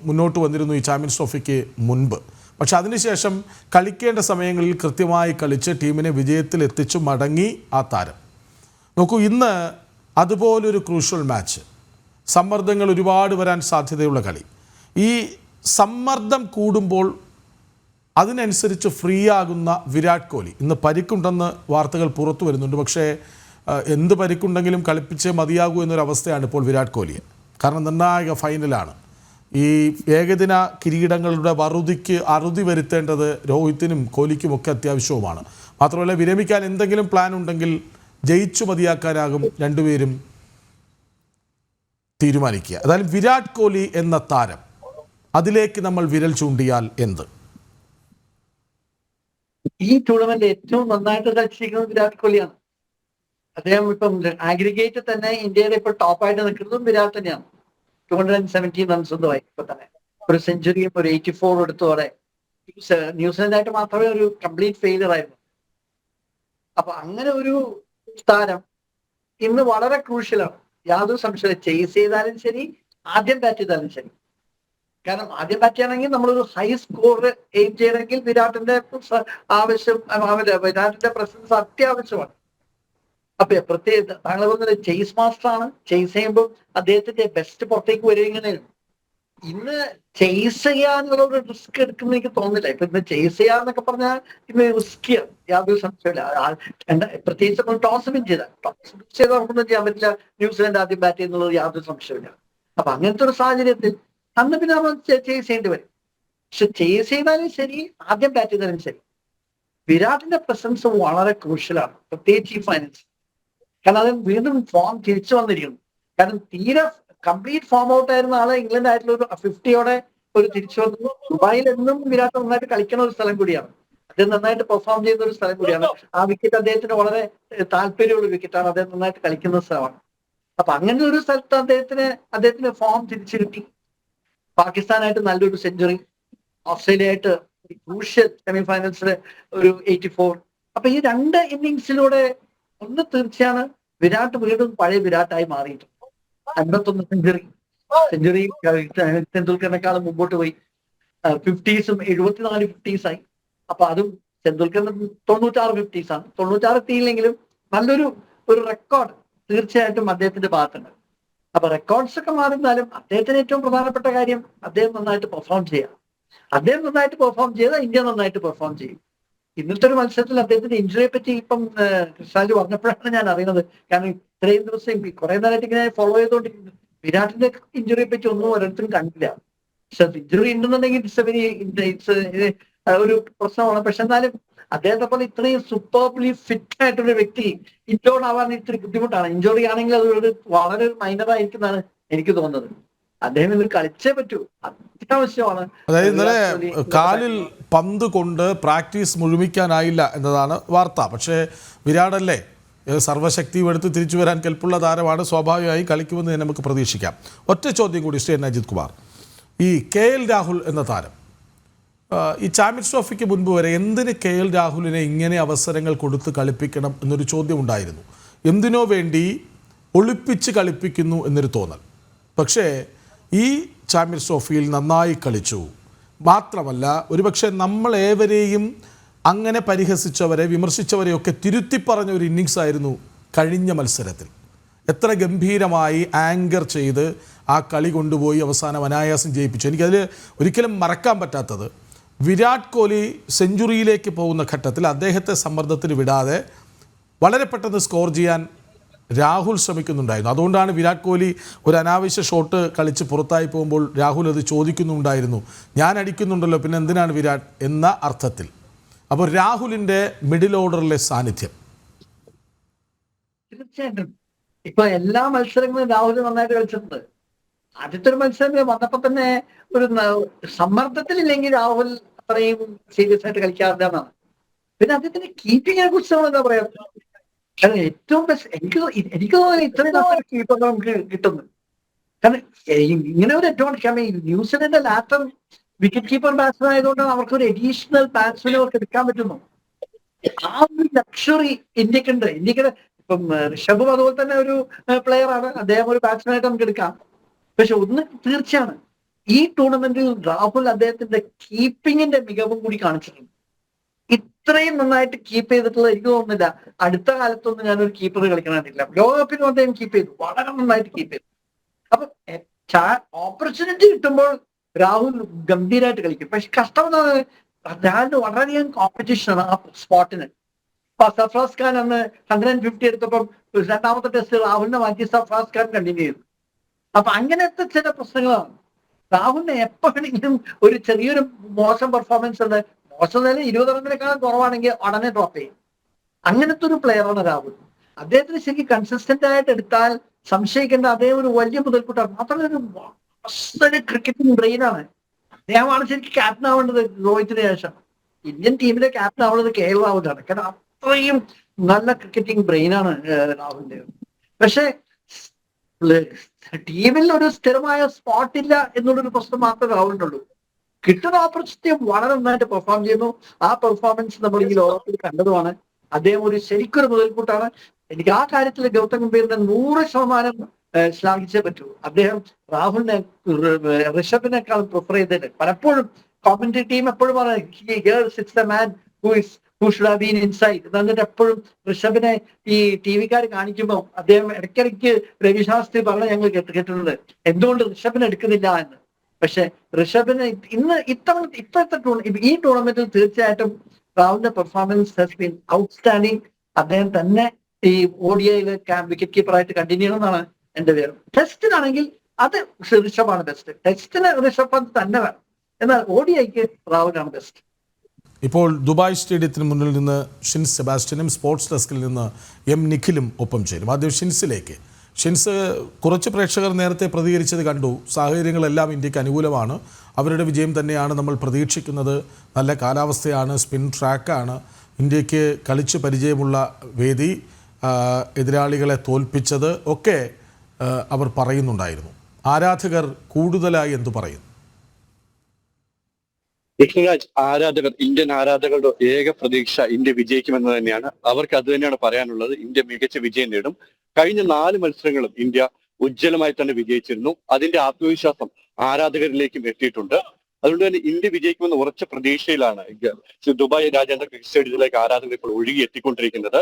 മുന്നോട്ട് വന്നിരുന്നു ഈ ചാമ്പ്യൻസ് ട്രോഫിക്ക് മുൻപ്. പക്ഷെ അതിനുശേഷം കളിക്കേണ്ട സമയങ്ങളിൽ കൃത്യമായി കളിച്ച് ടീമിനെ വിജയത്തിൽ എത്തിച്ചു മടങ്ങി ആ താരം. നോക്കൂ, ഇന്ന് അതുപോലൊരു ക്രൂഷ്യൽ മാച്ച്, സമ്മർദ്ദങ്ങൾ ഒരുപാട് വരാൻ സാധ്യതയുള്ള കളി. ഈ സമ്മർദ്ദം കൂടുമ്പോൾ അതിനനുസരിച്ച് ഫ്രീ ആകുന്ന വിരാട് കോഹ്ലി, ഇന്ന് പരിക്കുണ്ടെന്ന് വാർത്തകൾ പുറത്തു വരുന്നുണ്ട്. പക്ഷേ എന്ത് പരിക്കുണ്ടെങ്കിലും കളിപ്പിച്ചേ മതിയാകൂ എന്നൊരവസ്ഥയാണ് ഇപ്പോൾ വിരാട് കോഹ്ലിയെ. കാരണം നിർണായക ഫൈനലാണ്. ഈ ഏകദിന കിരീടങ്ങളുടെ വറുതിക്ക് അറുതി വരുത്തേണ്ടത് രോഹിത്തിനും കോഹ്ലിക്കുമൊക്കെ അത്യാവശ്യവുമാണ്. മാത്രമല്ല, വിരമിക്കാൻ എന്തെങ്കിലും പ്ലാൻ ഉണ്ടെങ്കിൽ ജയിച്ചു മതിയാക്കാനാകും രണ്ടുപേരും തീരുമാനിക്കുക. അതായത് വിരാട് കോഹ്ലി എന്ന താരം, അതിലേക്ക് നമ്മൾ വിരൽ ചൂണ്ടിയാൽ എന്ത്? ഈ ടൂർണമെന്റ് ഏറ്റവും നന്നായിട്ട് കളിച്ചിരിക്കുന്നത് വിരാട് കോഹ്ലിയാണ്. അദ്ദേഹം ഇപ്പം ആഗ്രിഗേറ്റ് തന്നെ ഇന്ത്യയുടെ ഇപ്പൊ ടോപ്പായിട്ട് നിൽക്കുന്നതും വിരാട് തന്നെയാണ്. 217 റൺസ് സ്വന്തമായി ഇപ്പൊ തന്നെ, ഒരു സെഞ്ചുറിയും ഒരു 84 എടുത്തോടെ. ന്യൂസിലൻഡായിട്ട് മാത്രമേ ഒരു കംപ്ലീറ്റ് ഫെയിലിയർ ആയിരുന്നു. അപ്പൊ അങ്ങനെ ഒരു താരം ഇന്ന് വളരെ ക്രൂഷ്യലാണ്, യാതൊരു സംശയം. ചേസ് ചെയ്താലും ശരി, ആദ്യം ബാറ്റ് ചെയ്താലും ശരി. കാരണം ആദ്യം ബാറ്റ് ചെയ്യണമെങ്കിൽ നമ്മളൊരു ഹൈ സ്കോർ എയിം ചെയ്യണമെങ്കിൽ വിരാട്ടിന്റെ ആവശ്യം, വിരാട്ടിന്റെ പ്രസൻസ് അത്യാവശ്യമാണ്. അപ്പൊ പ്രത്യേക താങ്കൾ പറഞ്ഞത് ചേസ് മാസ്റ്റർ ആണ്. ചേസ് ചെയ്യുമ്പോൾ അദ്ദേഹത്തിന്റെ ബെസ്റ്റ് പുറത്തേക്ക് വരികയും ഇന്ന് ചേസ് ചെയ്യാനുള്ള ഒരു റിസ്ക് എടുക്കുന്ന എനിക്ക് തോന്നുന്നില്ല. ഇപ്പൊ ഇന്ന് ചേസ് ചെയ്യാന്നൊക്കെ പറഞ്ഞാൽ ഇന്ന് റിസ്കിയാണ്, യാതൊരു സംശയമില്ല. പ്രത്യേകിച്ച് നമ്മൾ ടോസ് വിൻ ചെയ്താൽ നമുക്കൊന്നും ചെയ്യാൻ പറ്റില്ല. ന്യൂസിലൻഡ് ആദ്യം ബാറ്റ് ചെയ്യുന്നുള്ളത് യാതൊരു സംശയമില്ല. അപ്പൊ അങ്ങനത്തെ ഒരു സാഹചര്യത്തിൽ അന്ന് പിന്നെ നമ്മൾ ചേസ് ചെയ്യേണ്ടി വരും. പക്ഷെ ചേസ് ചെയ്താലും ശരി, ആദ്യം ബാറ്റ് ചെയ്താലും ശരി, വിരാട്ടിന്റെ പ്രസൻസ് വളരെ ക്രൂഷ്യലാണ്, പ്രത്യേകിച്ച് ഈ ഫൈനൽസ്. കാരണം അത് വീണ്ടും ഫോം തിരിച്ചു വന്നിരിക്കുന്നു. കാരണം തീരെ കംപ്ലീറ്റ് ഫോം ഔട്ട് ആയിരുന്ന ആള് ഇംഗ്ലണ്ട് ആയിട്ടുള്ള ഒരു 50യോടെ ഒരു തിരിച്ചു വന്നു. ദുബായിൽ എന്നും വിരാട് നന്നായിട്ട് കളിക്കുന്ന ഒരു സ്ഥലം കൂടിയാണ്. അദ്ദേഹം നന്നായിട്ട് പെർഫോം ചെയ്യുന്ന ഒരു സ്ഥലം കൂടിയാണ്. ആ വിക്കറ്റ് അദ്ദേഹത്തിന് വളരെ താല്പര്യമുള്ള വിക്കറ്റാണ്. അദ്ദേഹം നന്നായിട്ട് കളിക്കുന്ന സ്ഥലമാണ്. അപ്പൊ അങ്ങനെ ഒരു സ്ഥലത്ത് അദ്ദേഹത്തിന് ഫോം തിരിച്ചു കിട്ടി. പാകിസ്ഥാനായിട്ട് നല്ലൊരു സെഞ്ചുറി, ഓസ്ട്രേലിയയായിട്ട് ക്രൂഷ്യൽ സെമി ഫൈനൽസില് ഒരു 84. അപ്പൊ ഈ രണ്ട് ഇന്നിങ്സിലൂടെ ഒന്ന് തീർച്ചയാണ്, വിരാട് വീണ്ടും പഴയ വിരാട്ടായി മാറിയിട്ടുണ്ട്. 51 സെഞ്ചുറി തെണ്ടുൽക്കറിനെക്കാളും മുമ്പോട്ട് പോയി. 50s 74 50s ആയി. അപ്പൊ അതും തെണ്ടുൽക്കറിന് 96 50s ആണ്. 96 എത്തിയില്ലെങ്കിലും നല്ലൊരു റെക്കോർഡ് തീർച്ചയായിട്ടും അദ്ദേഹത്തിന്റെ ഭാഗത്തുണ്ട്. അപ്പൊ റെക്കോർഡ്സ് ഒക്കെ മാറുന്നാലും അദ്ദേഹത്തിന് ഏറ്റവും പ്രധാനപ്പെട്ട കാര്യം അദ്ദേഹം നന്നായിട്ട് പെർഫോം ചെയ്യുക. അദ്ദേഹം നന്നായിട്ട് പെർഫോം ചെയ്താൽ ഇന്ത്യ നന്നായിട്ട് പെർഫോം ചെയ്യും. ഇന്നത്തെ ഒരു മത്സരത്തിൽ അദ്ദേഹത്തിന്റെ ഇഞ്ചുറിയെ പറ്റി ഇപ്പം കൃഷ്ണാജി പറഞ്ഞപ്പോഴാണ് ഞാൻ അറിയുന്നത്. കാരണം ഇത്രയും ദിവസം കുറെ നേരമായിട്ട് ഇങ്ങനെ ഫോളോ ചെയ്തുകൊണ്ടിരിക്കുന്നു. വിരാട്ടിന്റെ ഇഞ്ചുറിയെ പറ്റി ഒന്നും ഒരിടത്തും കണ്ടില്ല. പക്ഷെ ഇഞ്ചുറി ഉണ്ടെന്നുണ്ടെങ്കിൽ ഒരു പ്രശ്നമാണ്. പക്ഷെ എന്നാലും അദ്ദേഹത്തെ പോലെ ഇത്രയും സൂപ്പർബ്ലി ഫിറ്റ് ആയിട്ടൊരു വ്യക്തി ഇൻഡോർ ആവാൻ ഇത്തിരി ബുദ്ധിമുട്ടാണ്. ഇഞ്ചുറി ആണെങ്കിൽ അത് വളരെ മൈനർ ആയിരിക്കുന്നതാണ് എനിക്ക് തോന്നുന്നത്. അദ്ദേഹം ഇവർ കളിച്ചേ പറ്റൂ, അത്യാവശ്യമാണ്. അതായത് ഇന്നലെ കാലിൽ പന്ത് കൊണ്ട് പ്രാക്ടീസ് മുഴുമിക്കാനായില്ല എന്നതാണ് വാർത്ത. പക്ഷേ വിരാടല്ലേ, സർവ്വശക്തിയും എടുത്ത് തിരിച്ചു വരാൻ കെൽപ്പുള്ള താരമാണ്. സ്വാഭാവികമായി കളിക്കുമെന്ന് നമുക്ക് പ്രതീക്ഷിക്കാം. ഒറ്റ ചോദ്യം കൂടി ശ്രീ അജിത് കുമാർ, ഈ KL രാഹുൽ എന്ന താരം ഈ ചാമ്പ്യൻസ് ട്രോഫിക്ക് മുൻപ് വരെ എന്തിന് KL രാഹുലിനെ ഇങ്ങനെ അവസരങ്ങൾ കൊടുത്ത് കളിപ്പിക്കണം എന്നൊരു ചോദ്യം ഉണ്ടായിരുന്നു. എന്തിനോ വേണ്ടി ഒളിപ്പിച്ച് കളിപ്പിക്കുന്നു എന്നൊരു തോന്നൽ. പക്ഷേ ഈ ചാമ്പ്യൻസ് ട്രോഫിയിൽ നന്നായി കളിച്ചു. മാത്രമല്ല ഒരുപക്ഷെ നമ്മളേവരെയും അങ്ങനെ പരിഹസിച്ചവരെ വിമർശിച്ചവരെയൊക്കെ തിരുത്തി പറഞ്ഞ ഒരു ഇന്നിങ്സ് ആയിരുന്നു കഴിഞ്ഞ മത്സരത്തിൽ. എത്ര ഗംഭീരമായി ആങ്കർ ചെയ്ത് ആ കളി കൊണ്ടുപോയി അവസാനം അനായാസം ജയിപ്പിച്ചു. എനിക്കതിൽ ഒരിക്കലും മറക്കാൻ പറ്റാത്തത് വിരാട് കോഹ്ലി സെഞ്ചുറിയിലേക്ക് പോകുന്ന ഘട്ടത്തിൽ അദ്ദേഹത്തെ സമ്മർദ്ദത്തിൽ വിടാതെ വളരെ പെട്ടെന്ന് സ്കോർ ചെയ്യാൻ രാഹുൽ ശ്രമിക്കുന്നുണ്ടായിരുന്നു. അതുകൊണ്ടാണ് വിരാട് കോഹ്ലി ഒരു അനാവശ്യ ഷോട്ട് കളിച്ച് പുറത്തായി പോകുമ്പോൾ രാഹുൽ അത് ചോദിക്കുന്നുണ്ടായിരുന്നു, ഞാൻ അടിക്കുന്നുണ്ടല്ലോ പിന്നെ എന്തിനാണ് വിരാട് എന്ന അർത്ഥത്തിൽ. അപ്പോൾ രാഹുലിൻ്റെ മിഡിൽ ഓർഡറിലെ സാന്നിധ്യം തീർച്ചയായിട്ടും ഇപ്പൊ എല്ലാ മത്സരങ്ങളും രാഹുൽ നന്നായിട്ട് കളിച്ചിട്ടുണ്ട്. ആദ്യത്തെ ഒരു മത്സരം വന്നപ്പോ തന്നെ ഒരു സമ്മർദ്ദത്തിലില്ലെങ്കിൽ രാഹുൽ അത്രയും സീരിയസ് ആയിട്ട് കളിക്കാറില്ലെന്നാണ്. പിന്നെ അദ്ദേഹത്തിന്റെ കീപ്പിങ്ങിനെ കുറിച്ച് നമ്മൾ എന്താ പറയാ, കാരണം ഏറ്റവും ബെസ്റ്റ് എനിക്ക് തോന്നുന്നു ഇത്രയും നല്ലൊരു കീപ്പർ നമുക്ക് കിട്ടുന്നു. കാരണം ഇങ്ങനെ ഒരു ഏറ്റവും ന്യൂസിലൻഡിന്റെ ലാറ്റം വിക്കറ്റ് കീപ്പർ ബാറ്റ്സ്മാൻ ആയതുകൊണ്ടാണ് അവർക്ക് ഒരു അഡീഷണൽ ബാറ്റ്സ്മാനെ അവർക്ക് എടുക്കാൻ പറ്റുന്നു. ആ ഒരു ലക്ഷറി ഇന്ത്യക്കുണ്ട്. ഇപ്പം ഋഷഭും അതുപോലെ തന്നെ ഒരു പ്ലെയർ ആണ്, അദ്ദേഹം ഒരു ബാറ്റ്സ്മാനായിട്ട് നമുക്ക് എടുക്കാം. പക്ഷെ ഒന്ന് തീർച്ചയാണ്, ഈ ടൂർണമെന്റിൽ രാഹുൽ അദ്ദേഹത്തിന്റെ കീപ്പിങ്ങിന്റെ മികവും കൂടി കാണിച്ചിട്ടുണ്ട്. ഇത്രയും നന്നായിട്ട് കീപ്പ് ചെയ്തിട്ടുള്ള എനിക്ക് തോന്നുന്നില്ല അടുത്ത കാലത്തൊന്നും ഞാനൊരു കീപ്പർ കളിക്കണമെന്നില്ല. ലോകകപ്പിന് അദ്ദേഹം കീപ്പ് ചെയ്തു, വളരെ നന്നായിട്ട് കീപ്പ് ചെയ്തു. അപ്പൊ ഓപ്പർച്യൂണിറ്റി കിട്ടുമ്പോൾ രാഹുൽ ഗംഭീരമായിട്ട് കളിക്കും. പക്ഷെ കഷ്ടം എന്താണ്, രാഹുലിന് വളരെയധികം കോമ്പറ്റീഷനാണ് ആ സ്പോട്ടിന്. സർഫറാസ് ഖാൻ അന്ന് 150 എടുത്തപ്പം രണ്ടാമത്തെ ടെസ്റ്റ് രാഹുലിനെ മാറ്റി സർഫറാസ് ഖാൻ കണ്ടിന്യൂ ചെയ്തു. അപ്പൊ അങ്ങനത്തെ ചില പ്രശ്നങ്ങളാണ്. രാഹുലിന് എപ്പോഴെങ്കിലും ഒരു ചെറിയൊരു മോശം പെർഫോമൻസ് ഉണ്ട്, മോശം നില 20 റണ്ണിനേക്കാളും കുറവാണെങ്കിൽ ഉടനെ ഡ്രോപ്പ് ചെയ്യും. അങ്ങനത്തെ ഒരു പ്ലെയറാണ് രാഹുൽ. അദ്ദേഹത്തിന് ശരിക്കും കൺസിസ്റ്റന്റ് ആയിട്ട് എടുത്താൽ സംശയിക്കേണ്ട അദ്ദേഹം ഒരു വലിയ മുതൽക്കൂട്ടാണ്. മാത്രമല്ല ഒരു ക്രിക്കറ്റിംഗ് ബ്രെയിനാണ്. അദ്ദേഹമാണ് ശരിക്കും ക്യാപ്റ്റൻ ആവേണ്ടത് രോഹിത്തിന് ശേഷം. ഇന്ത്യൻ ടീമിലെ ക്യാപ്റ്റൻ ആവേണ്ടത് KL രാഹുലാണ്. കാരണം അത്രയും നല്ല ക്രിക്കറ്റിംഗ് ബ്രെയിനാണ് രാഹുലിന്റെ. പക്ഷെ ടീമിൽ ഒരു സ്ഥിരമായ സ്പോട്ട് ഇല്ല എന്നുള്ളൊരു പ്രശ്നം മാത്രമേ രാഹുലിനുള്ളൂ. കിട്ടുന്ന ഓപ്പർച്യൂണിറ്റി വളരെ നന്നായിട്ട് പെർഫോം ചെയ്യുന്നു. ആ പെർഫോമൻസ് നമ്മൾ ഈ ലോകത്തിൽ കണ്ടതുമാണ്. അദ്ദേഹം ഒരു ശരിക്കൊരു മുതൽക്കൂട്ടാണ്. എനിക്ക് ആ കാര്യത്തിൽ ഗൗതം ഗംഭീറിനെ 100% ശ്ലാഘിച്ചേ പറ്റൂ. അദ്ദേഹം രാഹുലിനെ ഋഷഭിനേക്കാളും പ്രിഫർ ചെയ്തത്. പലപ്പോഴും കോമന്ററി ടീം എപ്പോഴും എന്നിട്ട് എപ്പോഴും ഋഷഭിനെ ഈ ടിവിക്കാർ കാണിക്കുമ്പോൾ അദ്ദേഹം ഇടയ്ക്കിടയ്ക്ക് രവി ശാസ്ത്രി പറഞ്ഞ ഞങ്ങൾ കേട്ടിട്ടുണ്ട് എന്തുകൊണ്ട് ഋഷഭിനെ എടുക്കുന്നില്ല എന്ന്. പക്ഷെ ഋഷഭിന് ഇപ്പോഴത്തെ ഈ ടൂർണമെന്റിൽ തീർച്ചയായിട്ടും രാഹുലിന്റെ പെർഫോമൻസ് ഹാസ് ബീൻ ഔട്ട്സ്റ്റാൻഡിങ്. അദ്ദേഹം തന്നെ ഈ ODIയിൽ വിക്കറ്റ് കീപ്പറായിട്ട് കണ്ടിന്യൂ ചെയ്യണമെന്നാണ് എന്റെ പേര്. ടെസ്റ്റിനാണെങ്കിൽ അത് ഋഷഭാണ് ബെസ്റ്റ്. ടെസ്റ്റിന് ഋഷഭ് പന്ത് തന്നെ വേണം. എന്നാൽ ODIക്ക് രാഹുലാണ് ബെസ്റ്റ്. ഇപ്പോൾ ദുബായ് സ്റ്റേഡിയത്തിന് മുന്നിൽ നിന്ന് ഷിൻസ് സെബാസ്റ്റ്യനും സ്പോർട്സ് ഡെസ്കിൽ നിന്ന് നിഖിലും ഒപ്പം ചേരും. ആദ്യം ഷിൻസിലേക്ക്. ഷിൻസ്, കുറച്ച് പ്രേക്ഷകർ നേരത്തെ പ്രതികരിച്ചത് കണ്ടു. സാഹചര്യങ്ങളെല്ലാം ഇന്ത്യക്ക് അനുകൂലമാണ്, അവരുടെ വിജയം തന്നെയാണ് നമ്മൾ പ്രതീക്ഷിക്കുന്നത്. നല്ല കാലാവസ്ഥയാണ്, സ്പിൻ ട്രാക്കാണ്, ഇന്ത്യക്ക് കളിച്ച് പരിചയമുള്ള വേദി, എതിരാളികളെ തോൽപ്പിച്ചത് ഒക്കെ അവർ പറയുന്നുണ്ടായിരുന്നു. ആരാധകർ കൂടുതലായി എന്തു പറയുന്നു? ഇന്ത്യൻ ആരാധകരുടെ ഏക പ്രതീക്ഷ ഇന്ത്യ വിജയിക്കുമെന്ന് തന്നെയാണ്. അവർക്ക് അത് തന്നെയാണ് പറയാനുള്ളത്. ഇന്ത്യ മികച്ച വിജയം നേടും. കഴിഞ്ഞ 4 മത്സരങ്ങളും ഇന്ത്യ ഉജ്ജ്വലമായി തന്നെ വിജയിച്ചിരുന്നു. അതിന്റെ ആത്മവിശ്വാസം ആരാധകരിലേക്കും എത്തിയിട്ടുണ്ട്. അതുകൊണ്ട് തന്നെ ഇന്ത്യ വിജയിക്കുമെന്ന ഉറച്ച പ്രതീക്ഷയിലാണ് ദുബായ് രാജ്യാന്തര ക്രിക്കറ്റ് സ്റ്റേഡിയത്തിലേക്ക് ആരാധകർ ഇപ്പോൾ ഒഴുകി എത്തിക്കൊണ്ടിരിക്കുന്നത്.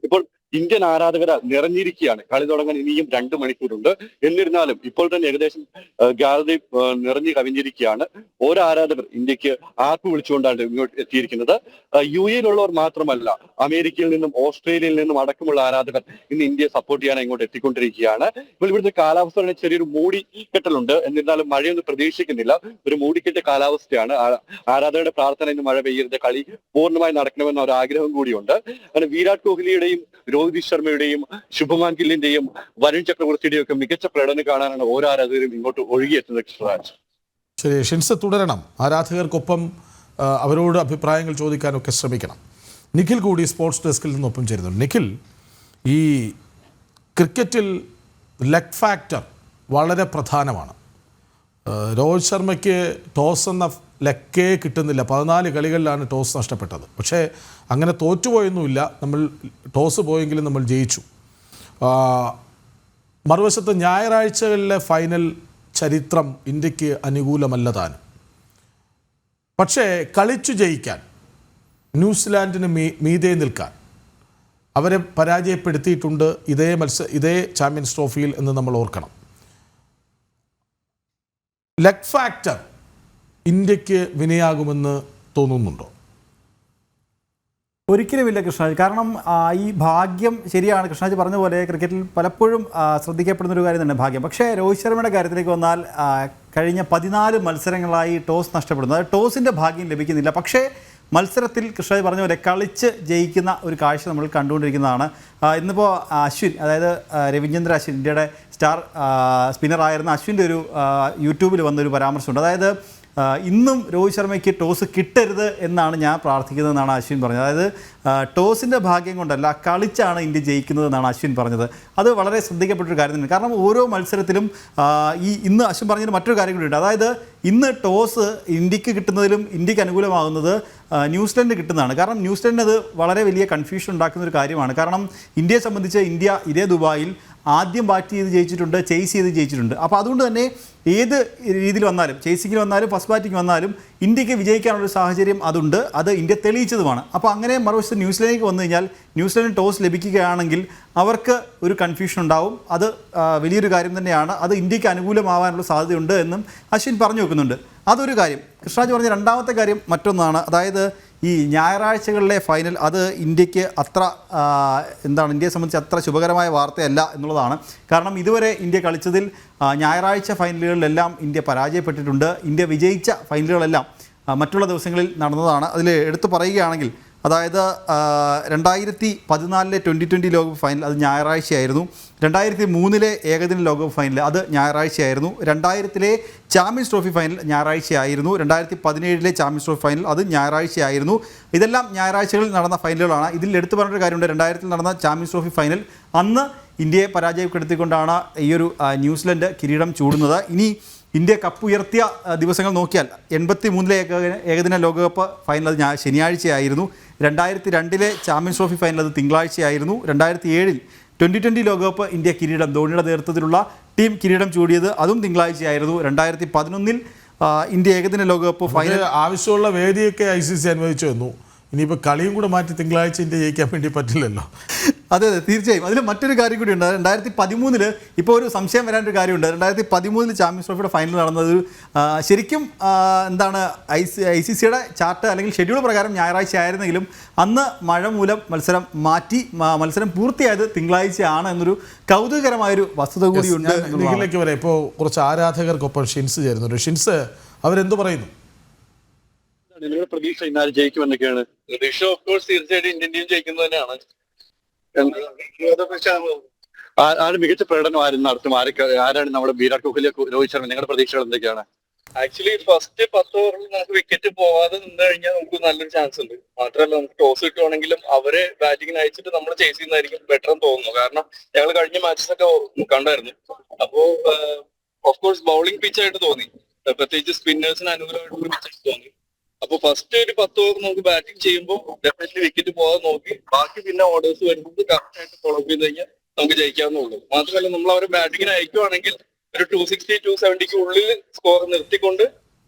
ഇപ്പോൾ ഇന്ത്യൻ ആരാധകർ നിറഞ്ഞിരിക്കുകയാണ്. കളി തുടങ്ങാൻ ഇനിയും 2 മണിക്കൂറുണ്ട്. എന്നിരുന്നാലും ഇപ്പോൾ തന്നെ ഏകദേശം ഗാലറി നിറഞ്ഞു കവിഞ്ഞിരിക്കുകയാണ്. ഓരോ ആരാധകർ ഇന്ത്യക്ക് ആർപ്പ് വിളിച്ചുകൊണ്ടാണ് ഇങ്ങോട്ട് എത്തിയിരിക്കുന്നത്. UAE-യിലുള്ളവർ മാത്രമല്ല, അമേരിക്കയിൽ നിന്നും ഓസ്ട്രേലിയയിൽ നിന്നും അടക്കമുള്ള ആരാധകർ ഇന്ന് ഇന്ത്യയെ സപ്പോർട്ട് ചെയ്യാൻ ഇങ്ങോട്ട് എത്തിക്കൊണ്ടിരിക്കുകയാണ്. ഇപ്പോൾ ഇവിടുത്തെ കാലാവസ്ഥ ചെറിയൊരു മൂടിക്കെട്ടലുണ്ട്. എന്നിരുന്നാലും മഴയൊന്നും പ്രതീക്ഷിക്കുന്നില്ല. ഒരു മൂടിക്കെട്ട കാലാവസ്ഥയാണ്. ആരാധകരുടെ പ്രാർത്ഥന ഇന്ന് മഴ പെയ്യരുത്, കളി പൂർണ്ണമായി നടക്കണമെന്ന ഒരു ആഗ്രഹം കൂടിയുണ്ട്. അങ്ങനെ വിരാട് കോഹ്ലിയുടെയും രോഹിത് ശർമ്മയുടെയും ശുഭമാൻ ഗില്ലിന്റെയും വരുൺ ചക്രവർത്തിയുടെയും ഒക്കെ മികച്ച പ്രകടനം കാണാനാണ് ഓരോ ആരാധകരും ഇങ്ങോട്ട് ഒഴുകിയെത്തുന്നത്. കൃഷ്ണരാജ്, ശരി. ഷിൻസ് തുടരണം. ആരാധകർക്കൊപ്പം അവരോട് അഭിപ്രായങ്ങൾ ചോദിക്കാനൊക്കെ ശ്രമിക്കണം. നിഖിൽ കൂടി സ്പോർട്സ് ഡെസ്കിൽ നിന്നൊപ്പം ചേരുന്നുണ്ട്. നിഖിൽ, ഈ ക്രിക്കറ്റിൽ ലെഗ് ഫാക്ടർ വളരെ പ്രധാനമാണ്. രോഹിത് ശർമ്മയ്ക്ക് ടോസ് എന്ന ലെക്കേ കിട്ടുന്നില്ല. 14 കളികളിലാണ് ടോസ് നഷ്ടപ്പെട്ടത്. പക്ഷേ അങ്ങനെ തോറ്റുപോയൊന്നുമില്ല. നമ്മൾ ടോസ് പോയെങ്കിലും നമ്മൾ ജയിച്ചു. മറുവശത്ത് ഞായറാഴ്ചകളിലെ ഫൈനൽ ചരിത്രം ഇന്ത്യക്ക് അനുകൂലമല്ല താനും. പക്ഷേ കളിച്ചു ജയിക്കാൻ, ന്യൂസിലാൻഡിന് മീതെ നിൽക്കാൻ അവരെ പരാജയപ്പെടുത്തിയിട്ടുണ്ട് ഇതേ ചാമ്പ്യൻസ് ട്രോഫിയിൽ എന്ന് നമ്മൾ ഓർക്കണം. ലക്ക് ഫാക്ടർ ഇന്ത്യക്ക് വിനയാകുമെന്ന് തോന്നുന്നുണ്ടോ? ഒരിക്കലുമില്ല കൃഷ്ണരാജ്. കാരണം ഈ ഭാഗ്യം ശരിയാണ്, കൃഷ്ണരാജ് പറഞ്ഞ പോലെ ക്രിക്കറ്റിൽ പലപ്പോഴും ശ്രദ്ധിക്കപ്പെടുന്ന ഒരു കാര്യം തന്നെ ഭാഗ്യം. പക്ഷേ രോഹിത് ശർമ്മയുടെ കാര്യത്തിലേക്ക് വന്നാൽ കഴിഞ്ഞ 14 മത്സരങ്ങളായി ടോസ് നഷ്ടപ്പെടുന്നു. അതായത് ടോസിൻ്റെ ഭാഗ്യം ലഭിക്കുന്നില്ല. പക്ഷേ മത്സരത്തിൽ കൃഷ്ണരാജ് പറഞ്ഞ പോലെ കളിച്ച് ജയിക്കുന്ന ഒരു കാഴ്ച നമ്മൾ കണ്ടുകൊണ്ടിരിക്കുന്നതാണ്. ഇന്നിപ്പോൾ അശ്വിൻ, അതായത് രവിചന്ദ്ര അശ്വിൻ, ഇന്ത്യയുടെ സ്റ്റാർ സ്പിന്നറായിരുന്ന അശ്വിൻ്റെ ഒരു യൂട്യൂബിൽ വന്നൊരു പരാമർശമുണ്ട്. അതായത് ഇന്നും രോഹിത് ശർമ്മയ്ക്ക് ടോസ് കിട്ടരുത് എന്നാണ് ഞാൻ പ്രാർത്ഥിക്കുന്നതെന്നാണ് അശ്വിൻ പറഞ്ഞത്. അതായത് ടോസിൻ്റെ ഭാഗ്യം കൊണ്ടല്ല, കളിച്ചാണ് ഇന്ത്യ ജയിക്കുന്നതെന്നാണ് അശ്വിൻ പറഞ്ഞത്. അത് വളരെ ശ്രദ്ധിക്കപ്പെട്ടൊരു കാര്യം തന്നെയാണ്. കാരണം ഓരോ മത്സരത്തിലും ഇന്ന് അശ്വിൻ പറഞ്ഞതിന് മറ്റൊരു കാര്യം കൂടിയുണ്ട്. അതായത് ഇന്ന് ടോസ് ഇന്ത്യക്ക് കിട്ടുന്നതിലും ഇന്ത്യക്ക് അനുകൂലമാകുന്നത് ന്യൂസിലൻഡ് കിട്ടുന്നതാണ്. കാരണം ന്യൂസിലൻഡിന് അത് വളരെ വലിയ കൺഫ്യൂഷൻ ഉണ്ടാക്കുന്ന ഒരു കാര്യമാണ്. കാരണം ഇന്ത്യയെ സംബന്ധിച്ച് ഇന്ത്യ ഇതേ ദുബായിൽ ആദ്യം ബാറ്റ് ചെയ്ത് ജയിച്ചിട്ടുണ്ട്, ചേസ് ചെയ്ത് ജയിച്ചിട്ടുണ്ട്. അപ്പോൾ അതുകൊണ്ട് തന്നെ ഏത് രീതിയിൽ വന്നാലും, ചേസിങ്ങിൽ വന്നാലും ഫസ്റ്റ് ബാറ്റിംഗ് വന്നാലും ഇന്ത്യക്ക് വിജയിക്കാനുള്ളൊരു സാഹചര്യം അതുണ്ട്. അത് ഇന്ത്യ തെളിയിച്ചതുമാണ്. അപ്പോൾ അങ്ങനെ മറുവശത്ത് ന്യൂസിലൻഡിലേക്ക് വന്നു കഴിഞ്ഞാൽ ന്യൂസിലൻഡിന് ടോസ് ലഭിക്കുകയാണെങ്കിൽ അവർക്ക് ഒരു കൺഫ്യൂഷൻ ഉണ്ടാവും. അത് വലിയൊരു കാര്യം തന്നെയാണ്. അത് ഇന്ത്യക്ക് അനുകൂലമാവാനുള്ള സാധ്യതയുണ്ട് എന്നും അശ്വിൻ പറഞ്ഞു വെക്കുന്നുണ്ട്. അതൊരു കാര്യം. കൃഷ്ണരാജ് പറഞ്ഞ രണ്ടാമത്തെ കാര്യം മറ്റൊന്നാണ്. അതായത് ഈ ഞായറാഴ്ചകളിലെ ഫൈനൽ അത് ഇന്ത്യക്ക് അത്ര ഇന്ത്യയെ സംബന്ധിച്ച് അത്ര ശുഭകരമായ വാർത്തയല്ല എന്നുള്ളതാണ്. കാരണം ഇതുവരെ ഇന്ത്യ കളിച്ചതിൽ ഞായറാഴ്ച ഫൈനലുകളിലെല്ലാം ഇന്ത്യ പരാജയപ്പെട്ടിട്ടുണ്ട്. ഇന്ത്യ വിജയിച്ച ഫൈനലുകളെല്ലാം മറ്റുള്ള ദിവസങ്ങളിൽ നടന്നതാണ്. അതിൽ എടുത്തു പറയുകയാണെങ്കിൽ, അതായത് 2014 2020 ലോകകപ്പ് ഫൈനൽ അത് ഞായറാഴ്ചയായിരുന്നു. 2003 ഏകദിന ലോകകപ്പ് ഫൈനൽ അത് ഞായറാഴ്ചയായിരുന്നു. 2000 ചാമ്പ്യൻസ് ട്രോഫി ഫൈനൽ ഞായറാഴ്ചയായിരുന്നു. 2017 ചാമ്പ്യൻസ് ട്രോഫി ഫൈനൽ അത് ഞായറാഴ്ചയായിരുന്നു. ഇതെല്ലാം ഞായറാഴ്ചകളിൽ നടന്ന ഫൈനലുകളാണ്. ഇതിൽ എടുത്തു പറഞ്ഞൊരു കാര്യമുണ്ട്. 2000 നടന്ന ചാമ്പ്യൻസ് ട്രോഫി ഫൈനൽ അന്ന് ഇന്ത്യയെ പരാജയപ്പെടുത്തിക്കൊണ്ടാണ് ഈയൊരു ന്യൂസിലൻഡ് കിരീടം ചൂടുന്നത്. ഇനി ഇന്ത്യ കപ്പ് ഉയർത്തിയ ദിവസങ്ങൾ നോക്കിയാൽ 83 ഏകദിന ലോകകപ്പ് ഫൈനൽ അത് ശനിയാഴ്ചയായിരുന്നു. 2002 ചാമ്പ്യൻസ് ട്രോഫി ഫൈനൽ അത് തിങ്കളാഴ്ചയായിരുന്നു. 2007 2020 ലോകകപ്പ് ഇന്ത്യ കിരീടം, ധോണിയുടെ നേതൃത്വത്തിലുള്ള ടീം കിരീടം ചൂടിയത് അതും തിങ്കളാഴ്ചയായിരുന്നു. 2011 ഇന്ത്യ ഏകദിന ലോകകപ്പ് ഫൈനൽ ആവശ്യമുള്ള വേദിയൊക്കെ ICC അനുവദിച്ചു വന്നു. ഇനിയിപ്പോൾ കളിയും കൂടെ മാറ്റി തിങ്കളാഴ്ച ഇന്ത്യ ജയിക്കാൻ വേണ്ടി പറ്റില്ലല്ലോ. അതെ, തീർച്ചയായും. അതിൽ മറ്റൊരു കാര്യം കൂടിയുണ്ട്. 2013 ഇപ്പോൾ ഒരു സംശയം വരാനൊരു കാര്യമുണ്ട്. 2013 ചാമ്പ്യൻസ് ട്രോഫിയുടെ ഫൈനൽ നടന്നത് ശരിക്കും ICCയുടെ ചാർട്ട് അല്ലെങ്കിൽ ഷെഡ്യൂൾ പ്രകാരം ഞായറാഴ്ച ആയിരുന്നെങ്കിലും അന്ന് മഴ മൂലം മത്സരം മാറ്റി മത്സരം പൂർത്തിയായത് തിങ്കളാഴ്ചയാണ് എന്നൊരു കൗതുകകരമായൊരു വസ്തുത കൂടിയുണ്ട്. ഇതിലേക്ക് വരെ ഇപ്പോൾ കുറച്ച് ആരാധകർക്കൊപ്പം ഷിൻസ് ചേരുന്നുണ്ട്. ഷിൻസ്, അവരെന്ത് പറയുന്നു? നിങ്ങളുടെ പ്രതീക്ഷ ഇന്നാരും ജയിക്കുമെന്നൊക്കെയാണ്? പ്രതീക്ഷ ഓഫ് കോഴ്സ് തീർച്ചയായിട്ടും ഇന്ത്യൻ ടീം ജയിക്കുന്നത് തന്നെയാണ്. ആര് മികച്ച പ്രകടനം ആരും നടത്തും? ആരാണ് നമ്മുടെ വിരാട് കോഹ്ലി, രോഹിത് ശർമ്മ? നിങ്ങളുടെ പ്രതീക്ഷകൾ എന്തൊക്കെയാണ്? ആക്ച്വലി ഫസ്റ്റ് 10 ഓവറിൽ നമുക്ക് വിക്കറ്റ് പോവാതെ നിന്ന് കഴിഞ്ഞാൽ നമുക്ക് നല്ലൊരു ചാൻസ് ഉണ്ട്. മാത്രമല്ല നമുക്ക് ടോസ് കിട്ടുവാണെങ്കിലും അവരെ ബാറ്റിങ്ങിന് അയച്ചിട്ട് നമ്മൾ ചേസ് ചെയ്യുന്നതായിരിക്കും ബെറ്റർ എന്ന് തോന്നുന്നു. കാരണം ഞങ്ങൾ കഴിഞ്ഞ മാച്ചസ് ഒക്കെ കണ്ടായിരുന്നു. അപ്പോ ഓഫ് കോഴ്സ് ബൗളിംഗ് പിച്ചായിട്ട് തോന്നി, പ്രത്യേകിച്ച് സ്പിന്നേഴ്സിന് അനുകൂലമായിട്ടുള്ള പിച്ചായിട്ട് തോന്നി. അപ്പൊ ഫസ്റ്റ് ഒരു 10 ഓവർ നമുക്ക് ബാറ്റിംഗ് ചെയ്യുമ്പോൾ ഡെഫിനറ്റ്ലി വിക്കറ്റ് പോകാതെ നോക്കി ബാക്കി പിന്നെ ഓർഡേഴ്സ് വരുന്നത് കറക്റ്റ് ആയിട്ട് ഫോളോ ചെയ്ത് കഴിഞ്ഞാൽ നമുക്ക് ജയിക്കാവുന്നുള്ളൂ. മാത്രമല്ല നമ്മൾ അവരെ ബാറ്റിങ്ങിന് അയക്കുവാണെങ്കിൽ ഒരു 260 270 ഉള്ളിൽ സ്കോർ നിർത്തിക്കൊണ്ട്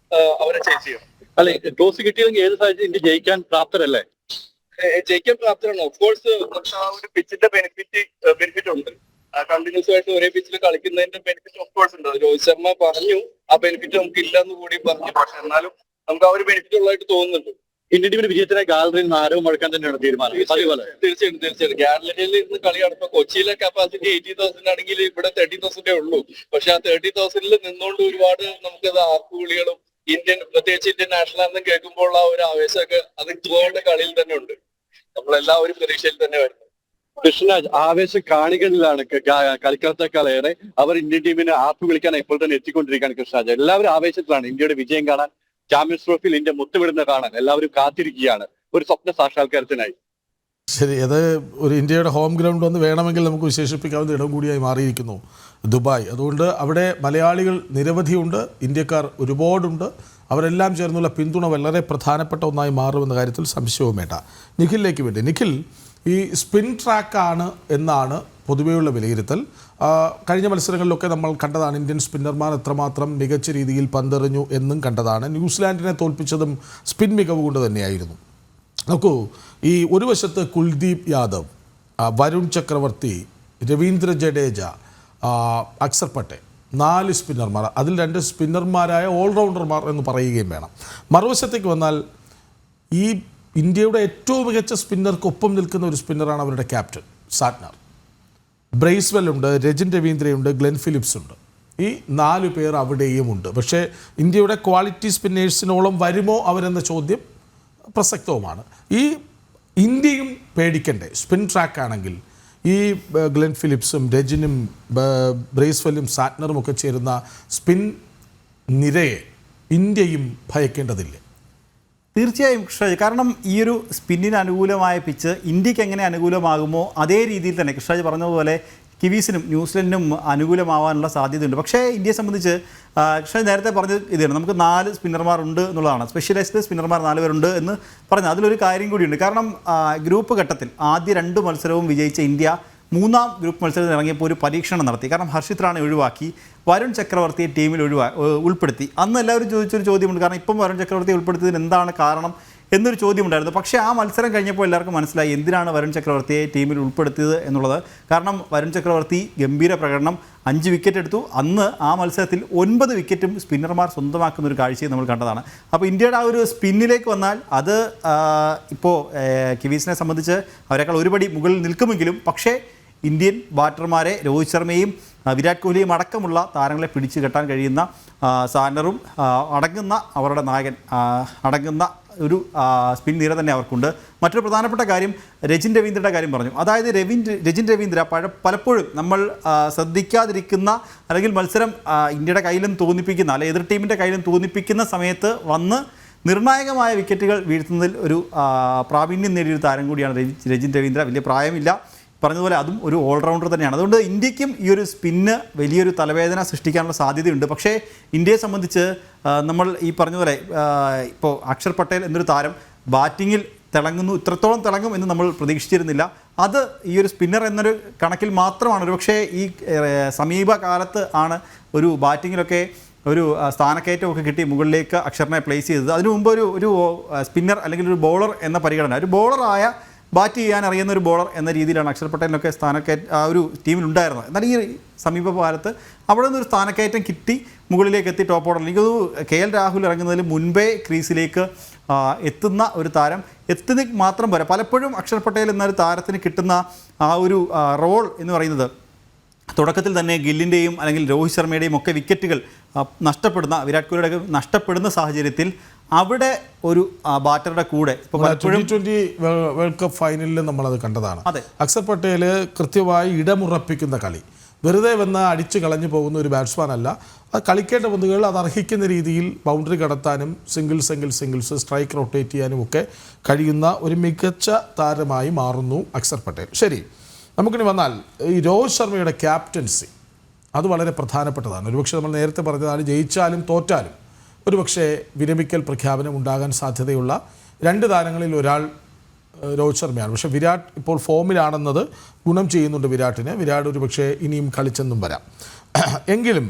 അവരെ ചേസ് ചെയ്യണം. അല്ലെ, ടോസ് കിട്ടിയെങ്കിൽ ഏത് സാഹചര്യം ഇന്ത്യ ജയിക്കാൻ പ്രാപ്തരല്ലേ? ജയിക്കാൻ പ്രാപ്തരാണ്. ഓഫ് കോഴ്സ് നമുക്ക് ആ ഒരു പിച്ചിന്റെ ബെനിഫിറ്റ് ഉണ്ട്. കണ്ടിന്യൂസ് ആയിട്ട് ഒരേ പിച്ചിൽ കളിക്കുന്നതിന്റെ ബെനിഫിറ്റ് ഓഫ് കോഴ്സ് ഉണ്ട്. രോഹിത് ശർമ്മ പറഞ്ഞു ആ ബെനിഫിറ്റ് നമുക്ക് ഇല്ലെന്ന് കൂടി പറഞ്ഞു. പക്ഷെ എന്നാലും നമുക്ക് ആ ഒരു ബെനിഫിറ്റ് ഉള്ളതായിട്ട് തോന്നുന്നുണ്ട്. ഇന്ത്യൻ ടീമിന്റെ വിജയത്തിനായി ഗാലറിയിൽ നിന്ന് ആരവും മുഴക്കാൻ തന്നെയാണ് തീരുമാനം. തീർച്ചയായിട്ടും ഗാലറിയിൽ ഇരുന്ന് കളിയാണ്. ഇപ്പൊ കൊച്ചിയിലെ കപ്പാസിറ്റി 80,000 ആണെങ്കിൽ ഇവിടെ 30,000 ഉള്ളൂ. പക്ഷെ ആ 30,000 നിന്നുകൊണ്ട് ഒരുപാട് നമുക്കത് ആർപ്പുവിളികളും പ്രത്യേകിച്ച് ഇന്ത്യൻ നാഷണൽ ആന്തം കേൾക്കുമ്പോൾ ആ ഒരു ആവേശമൊക്കെ അത് ഇതുപോലെ കളിയിൽ തന്നെ ഉണ്ട്. നമ്മളെല്ലാവരും പ്രതീക്ഷയിൽ തന്നെ വരുന്നത്. കൃഷ്ണരാജ്, ആവേശ കാണികളിലാണ് കളിക്കാത്തേക്കാളേറെ അവർ ഇന്ത്യൻ ടീമിനെ ആർപ്പ് വിളിക്കാൻ ഇപ്പോൾ തന്നെ എത്തിക്കൊണ്ടിരിക്കുകയാണ്. കൃഷ്ണരാജ്, എല്ലാവരും ആവേശത്തിലാണ് ഇന്ത്യയുടെ വിജയം കാണാൻ, ചാമ്പ്യൻസ് ട്രോഫിയിൽ ഇന്ത്യ മുത്തുവിടുന്ന കാണാൻ എല്ലാവരും കാത്തിരിക്കുകയാണ് ഒരു സ്വപ്ന സാക്ഷാത്കാരത്തിനായി. ശരി, അത് ഒരു ഇന്ത്യയുടെ ഹോം ഗ്രൗണ്ട് എന്ന് വേണമെങ്കിൽ നമുക്ക് വിശേഷിപ്പിക്കാവുന്ന ഇടം കൂടിയായി മാറിയിരിക്കുന്നു ദുബായ്. അതുകൊണ്ട് അവിടെ മലയാളികൾ നിരവധിയുണ്ട്, ഇന്ത്യക്കാർ ഒരുപാടുണ്ട്. അവരെല്ലാം ചേർന്നുള്ള പിന്തുണ വളരെ പ്രധാനപ്പെട്ട ഒന്നായി മാറുമെന്ന കാര്യത്തിൽ സംശയവും വേണ്ട. നിഖിലിലേക്ക് വേണ്ടി, നിഖിൽ, ഈ സ്പിൻ ട്രാക്കാണ് എന്നാണ് പൊതുവെയുള്ള വിലയിരുത്തൽ. കഴിഞ്ഞ മത്സരങ്ങളിലൊക്കെ നമ്മൾ കണ്ടതാണ് ഇന്ത്യൻ സ്പിന്നർമാർ എത്രമാത്രം മികച്ച രീതിയിൽ പന്തെറിഞ്ഞു എന്നും കണ്ടതാണ്. ന്യൂസിലാൻഡിനെ തോൽപ്പിച്ചതും സ്പിൻ മികവ് കൊണ്ട് തന്നെയായിരുന്നു. നോക്കൂ, ഈ ഒരു വശത്ത് കുൽദീപ് യാദവ്, വരുൺ ചക്രവർത്തി, രവീന്ദ്ര ജഡേജ, അക്സർ പട്ടേൽ, 4 സ്പിന്നർമാർ, അതിൽ 2 സ്പിന്നർമാരായ ഓൾറൗണ്ടർമാർ എന്ന് പറയുകയും വേണം. മറുവശത്തേക്ക് വന്നാൽ ഈ ഇന്ത്യയുടെ ഏറ്റവും മികച്ച സ്പിന്നർക്കൊപ്പം നിൽക്കുന്ന ഒരു സ്പിന്നറാണ് അവരുടെ ക്യാപ്റ്റൻ സാറ്റ്നർ. ബ്രേസ്വെൽ ഉണ്ട്, രജിൻ രവീന്ദ്രയുണ്ട്, ഗ്ലെൻ ഫിലിപ്സ് ഉണ്ട്. ഈ 4 പേർ അവിടെയും ഉണ്ട്. പക്ഷേ ഇന്ത്യയുടെ ക്വാളിറ്റി സ്പിന്നേഴ്സിനോളം വരുമോ അവരെന്ന ചോദ്യം പ്രസക്തവുമാണ്. ഈ ഇന്ത്യയും പേടിക്കണ്ടേ? സ്പിൻ ട്രാക്ക് ആണെങ്കിൽ ഈ ഗ്ലെൻ ഫിലിപ്സും രജിനും ബ്രേസ്വെല്ലും സാറ്റ്നറും ഒക്കെ ചേരുന്ന സ്പിൻ നിരയെ ഇന്ത്യയും ഭയക്കേണ്ടതില്ലേ? തീർച്ചയായും കൃഷ്ണരാജ്, കാരണം ഈ ഒരു സ്പിന്നിന് അനുകൂലമായ പിച്ച് ഇന്ത്യക്ക് എങ്ങനെ അനുകൂലമാകുമോ അതേ രീതിയിൽ തന്നെ കൃഷ്ണരാജ് പറഞ്ഞതുപോലെ കിവീസിനും ന്യൂസിലൻഡിനും അനുകൂലമാവാനുള്ള സാധ്യതയുണ്ട്. പക്ഷേ ഇന്ത്യയെ സംബന്ധിച്ച് കൃഷ്ണരാജ് നേരത്തെ പറഞ്ഞത് ഇതാണ്, നമുക്ക് 4 സ്പിന്നർമാരുണ്ട് എന്നുള്ളതാണ്. സ്പെഷ്യലൈസ്ഡ് സ്പിന്നർമാർ 4 പേരുണ്ട് എന്ന് പറഞ്ഞാൽ അതിലൊരു കാര്യം കൂടിയുണ്ട്. കാരണം ഗ്രൂപ്പ് ഘട്ടത്തിൽ ആദ്യ 2 മത്സരവും വിജയിച്ച ഇന്ത്യ 3-ാം ഗ്രൂപ്പ് മത്സരത്തിൽ ഇറങ്ങിയപ്പോൾ ഒരു പരീക്ഷണം നടത്തി. കാരണം ഹർഷിത് റാണെ ഒഴിവാക്കി, വരുൺ ചക്രവർത്തിയെ ടീമിൽ ഉൾപ്പെടുത്തി. അന്ന് എല്ലാവരും ചോദിച്ചൊരു ചോദ്യമുണ്ട്, കാരണം ഇപ്പം വരുൺ ചക്രവർത്തിയെ ഉൾപ്പെടുത്തിയതിന് എന്താണ് കാരണം എന്നൊരു ചോദ്യമുണ്ടായിരുന്നു. പക്ഷേ ആ മത്സരം കഴിഞ്ഞപ്പോൾ എല്ലാവർക്കും മനസ്സിലായി എന്തിനാണ് വരുൺ ചക്രവർത്തിയെ ടീമിൽ ഉൾപ്പെടുത്തിയത് എന്നുള്ളത്. കാരണം വരുൺ ചക്രവർത്തി ഗംഭീര പ്രകടനം, 5 വിക്കറ്റ് എടുത്തു. അന്ന് ആ മത്സരത്തിൽ 9 വിക്കറ്റും സ്പിന്നർമാർ സ്വന്തമാക്കുന്ന ഒരു കാഴ്ചയും നമ്മൾ കണ്ടതാണ്. അപ്പോൾ ഇന്ത്യയുടെ ആ ഒരു സ്പിന്നിലേക്ക് വന്നാൽ അത് ഇപ്പോൾ കിവീസിനെ സംബന്ധിച്ച് അവരെക്കാൾ ഒരുപടി മുകളിൽ നിൽക്കുമെങ്കിലും പക്ഷേ ഇന്ത്യൻ ബാറ്റർമാരെ രോഹിത് ശർമ്മയും വിരാട് കോഹ്ലിയും അടക്കമുള്ള താരങ്ങളെ പിടിച്ചു കെട്ടാൻ കഴിയുന്ന സാറ്റ്നറും അടങ്ങുന്ന അവരുടെ നായകൻ അടങ്ങുന്ന ഒരു സ്പിൻ നിര തന്നെ അവർക്കുണ്ട്. മറ്റൊരു പ്രധാനപ്പെട്ട കാര്യം രജിൻ രവീന്ദ്രയുടെ കാര്യം പറഞ്ഞു. അതായത് രജിൻ രവീന്ദ്ര പലപ്പോഴും നമ്മൾ ശ്രദ്ധിക്കാതിരിക്കുന്ന അല്ലെങ്കിൽ മത്സരം ഇന്ത്യയുടെ കയ്യിലും തോന്നിപ്പിക്കുന്ന അല്ലെങ്കിൽ എതിർ ടീമിൻ്റെ കയ്യിലും തോന്നിപ്പിക്കുന്ന സമയത്ത് വന്ന് നിർണായകമായ വിക്കറ്റുകൾ വീഴ്ത്തുന്നതിൽ ഒരു പ്രാവീണ്യം നേടിയൊരു താരം കൂടിയാണ് രജിൻ രവീന്ദ്ര. വലിയ പ്രായമില്ല, പറഞ്ഞതുപോലെ അതും ഒരു ഓൾറൗണ്ടർ തന്നെയാണ്. അതുകൊണ്ട് ഇന്ത്യക്കും ഈ ഒരു സ്പിന്ന് വലിയൊരു തലവേദന സൃഷ്ടിക്കാനുള്ള സാധ്യതയുണ്ട്. പക്ഷേ ഇന്ത്യയെ സംബന്ധിച്ച് നമ്മൾ ഈ പറഞ്ഞതുപോലെ ഇപ്പോൾ അക്ഷർ പട്ടേൽ എന്നൊരു താരം ബാറ്റിങ്ങിൽ തിളങ്ങുന്നു, ഇത്രത്തോളം തിളങ്ങും എന്ന് നമ്മൾ പ്രതീക്ഷിച്ചിരുന്നില്ല. അത് ഈ ഒരു സ്പിന്നർ എന്നൊരു കണക്കിൽ മാത്രമാണ്. ഒരു പക്ഷേ ഈ സമീപകാലത്ത് ആണ് ഒരു ബാറ്റിങ്ങിലൊക്കെ ഒരു സ്ഥാനക്കയറ്റമൊക്കെ കിട്ടി മുകളിലേക്ക് അക്ഷറിനെ പ്ലേസ് ചെയ്തത്. അതിനു മുമ്പ് ഒരു സ്പിന്നർ അല്ലെങ്കിൽ ഒരു ബോളർ എന്ന പരിഗണന, ഒരു ബോളറായ ബാറ്റ് ചെയ്യാൻ അറിയുന്ന ഒരു ബോളർ എന്ന രീതിയിലാണ് അക്ഷർ പട്ടേലിനൊക്കെ സ്ഥാനക്കയറ്റം ആ ഒരു ടീമിലുണ്ടായിരുന്നത്. എന്നാൽ ഈ സമീപകാലത്ത് അവിടെ നിന്നൊരു സ്ഥാനക്കയറ്റം കിട്ടി മുകളിലേക്ക് എത്തി ടോപ്പ് ഓർഡറിൽ. എനിക്കത് KL രാഹുൽ ഇറങ്ങുന്നതിന് മുൻപേ ക്രീസിലേക്ക് എത്തുന്ന ഒരു താരം എത്തുന്ന മാത്രം പോരാ, പലപ്പോഴും അക്ഷർ പട്ടേൽ എന്നൊരു താരത്തിന് കിട്ടുന്ന ആ ഒരു റോൾ എന്ന് പറയുന്നത് തുടക്കത്തിൽ തന്നെ ഗില്ലിൻ്റെയും അല്ലെങ്കിൽ രോഹിത് ശർമ്മയുടെയും ഒക്കെ വിക്കറ്റുകൾ നഷ്ടപ്പെടുന്ന, വിരാട് കോഹ്ലിയുടെ നഷ്ടപ്പെടുന്ന സാഹചര്യത്തിൽ അവിടെ ഒരു ബാറ്ററുടെ കൂടെ ഇപ്പോൾ പലപ്പോഴും T20 വേൾഡ് കപ്പ് ഫൈനലിൽ നമ്മളത് കണ്ടതാണ്. അക്സർ പട്ടേൽ കൃത്യമായി ഇടമുറപ്പിക്കുന്ന കളി, വെറുതെ വന്ന് അടിച്ചു കളഞ്ഞു പോകുന്ന ഒരു ബാറ്റ്സ്മാൻ അല്ല. അത് കളിക്കേണ്ട പന്തുകൾ അത് അർഹിക്കുന്ന രീതിയിൽ ബൗണ്ടറി കടത്താനും സിംഗിൾസ് സ്ട്രൈക്ക് റൊട്ടേറ്റ് ചെയ്യാനും ഒക്കെ കഴിയുന്ന ഒരു മികച്ച താരമായി മാറുന്നു അക്സർ പട്ടേൽ. ശരി, നമുക്കിനി വന്നാൽ ഈ രോഹിത് ശർമ്മയുടെ ക്യാപ്റ്റൻസി അത് വളരെ പ്രധാനപ്പെട്ടതാണ്. ഒരുപക്ഷെ നമ്മൾ നേരത്തെ പറഞ്ഞതാണ്, ജയിച്ചാലും തോറ്റാലും ഒരുപക്ഷെ വിരമിക്കൽ പ്രഖ്യാപനം ഉണ്ടാകാൻ സാധ്യതയുള്ള 2 താരങ്ങളിൽ ഒരാൾ രോഹിത് ശർമ്മയാണ്. പക്ഷേ വിരാട് ഇപ്പോൾ ഫോമിലാണെന്നത് ഗുണം ചെയ്യുന്നുണ്ട് വിരാട്ടിന്. വിരാട് ഒരുപക്ഷെ ഇനിയും കളിച്ചെന്നും വരാം. എങ്കിലും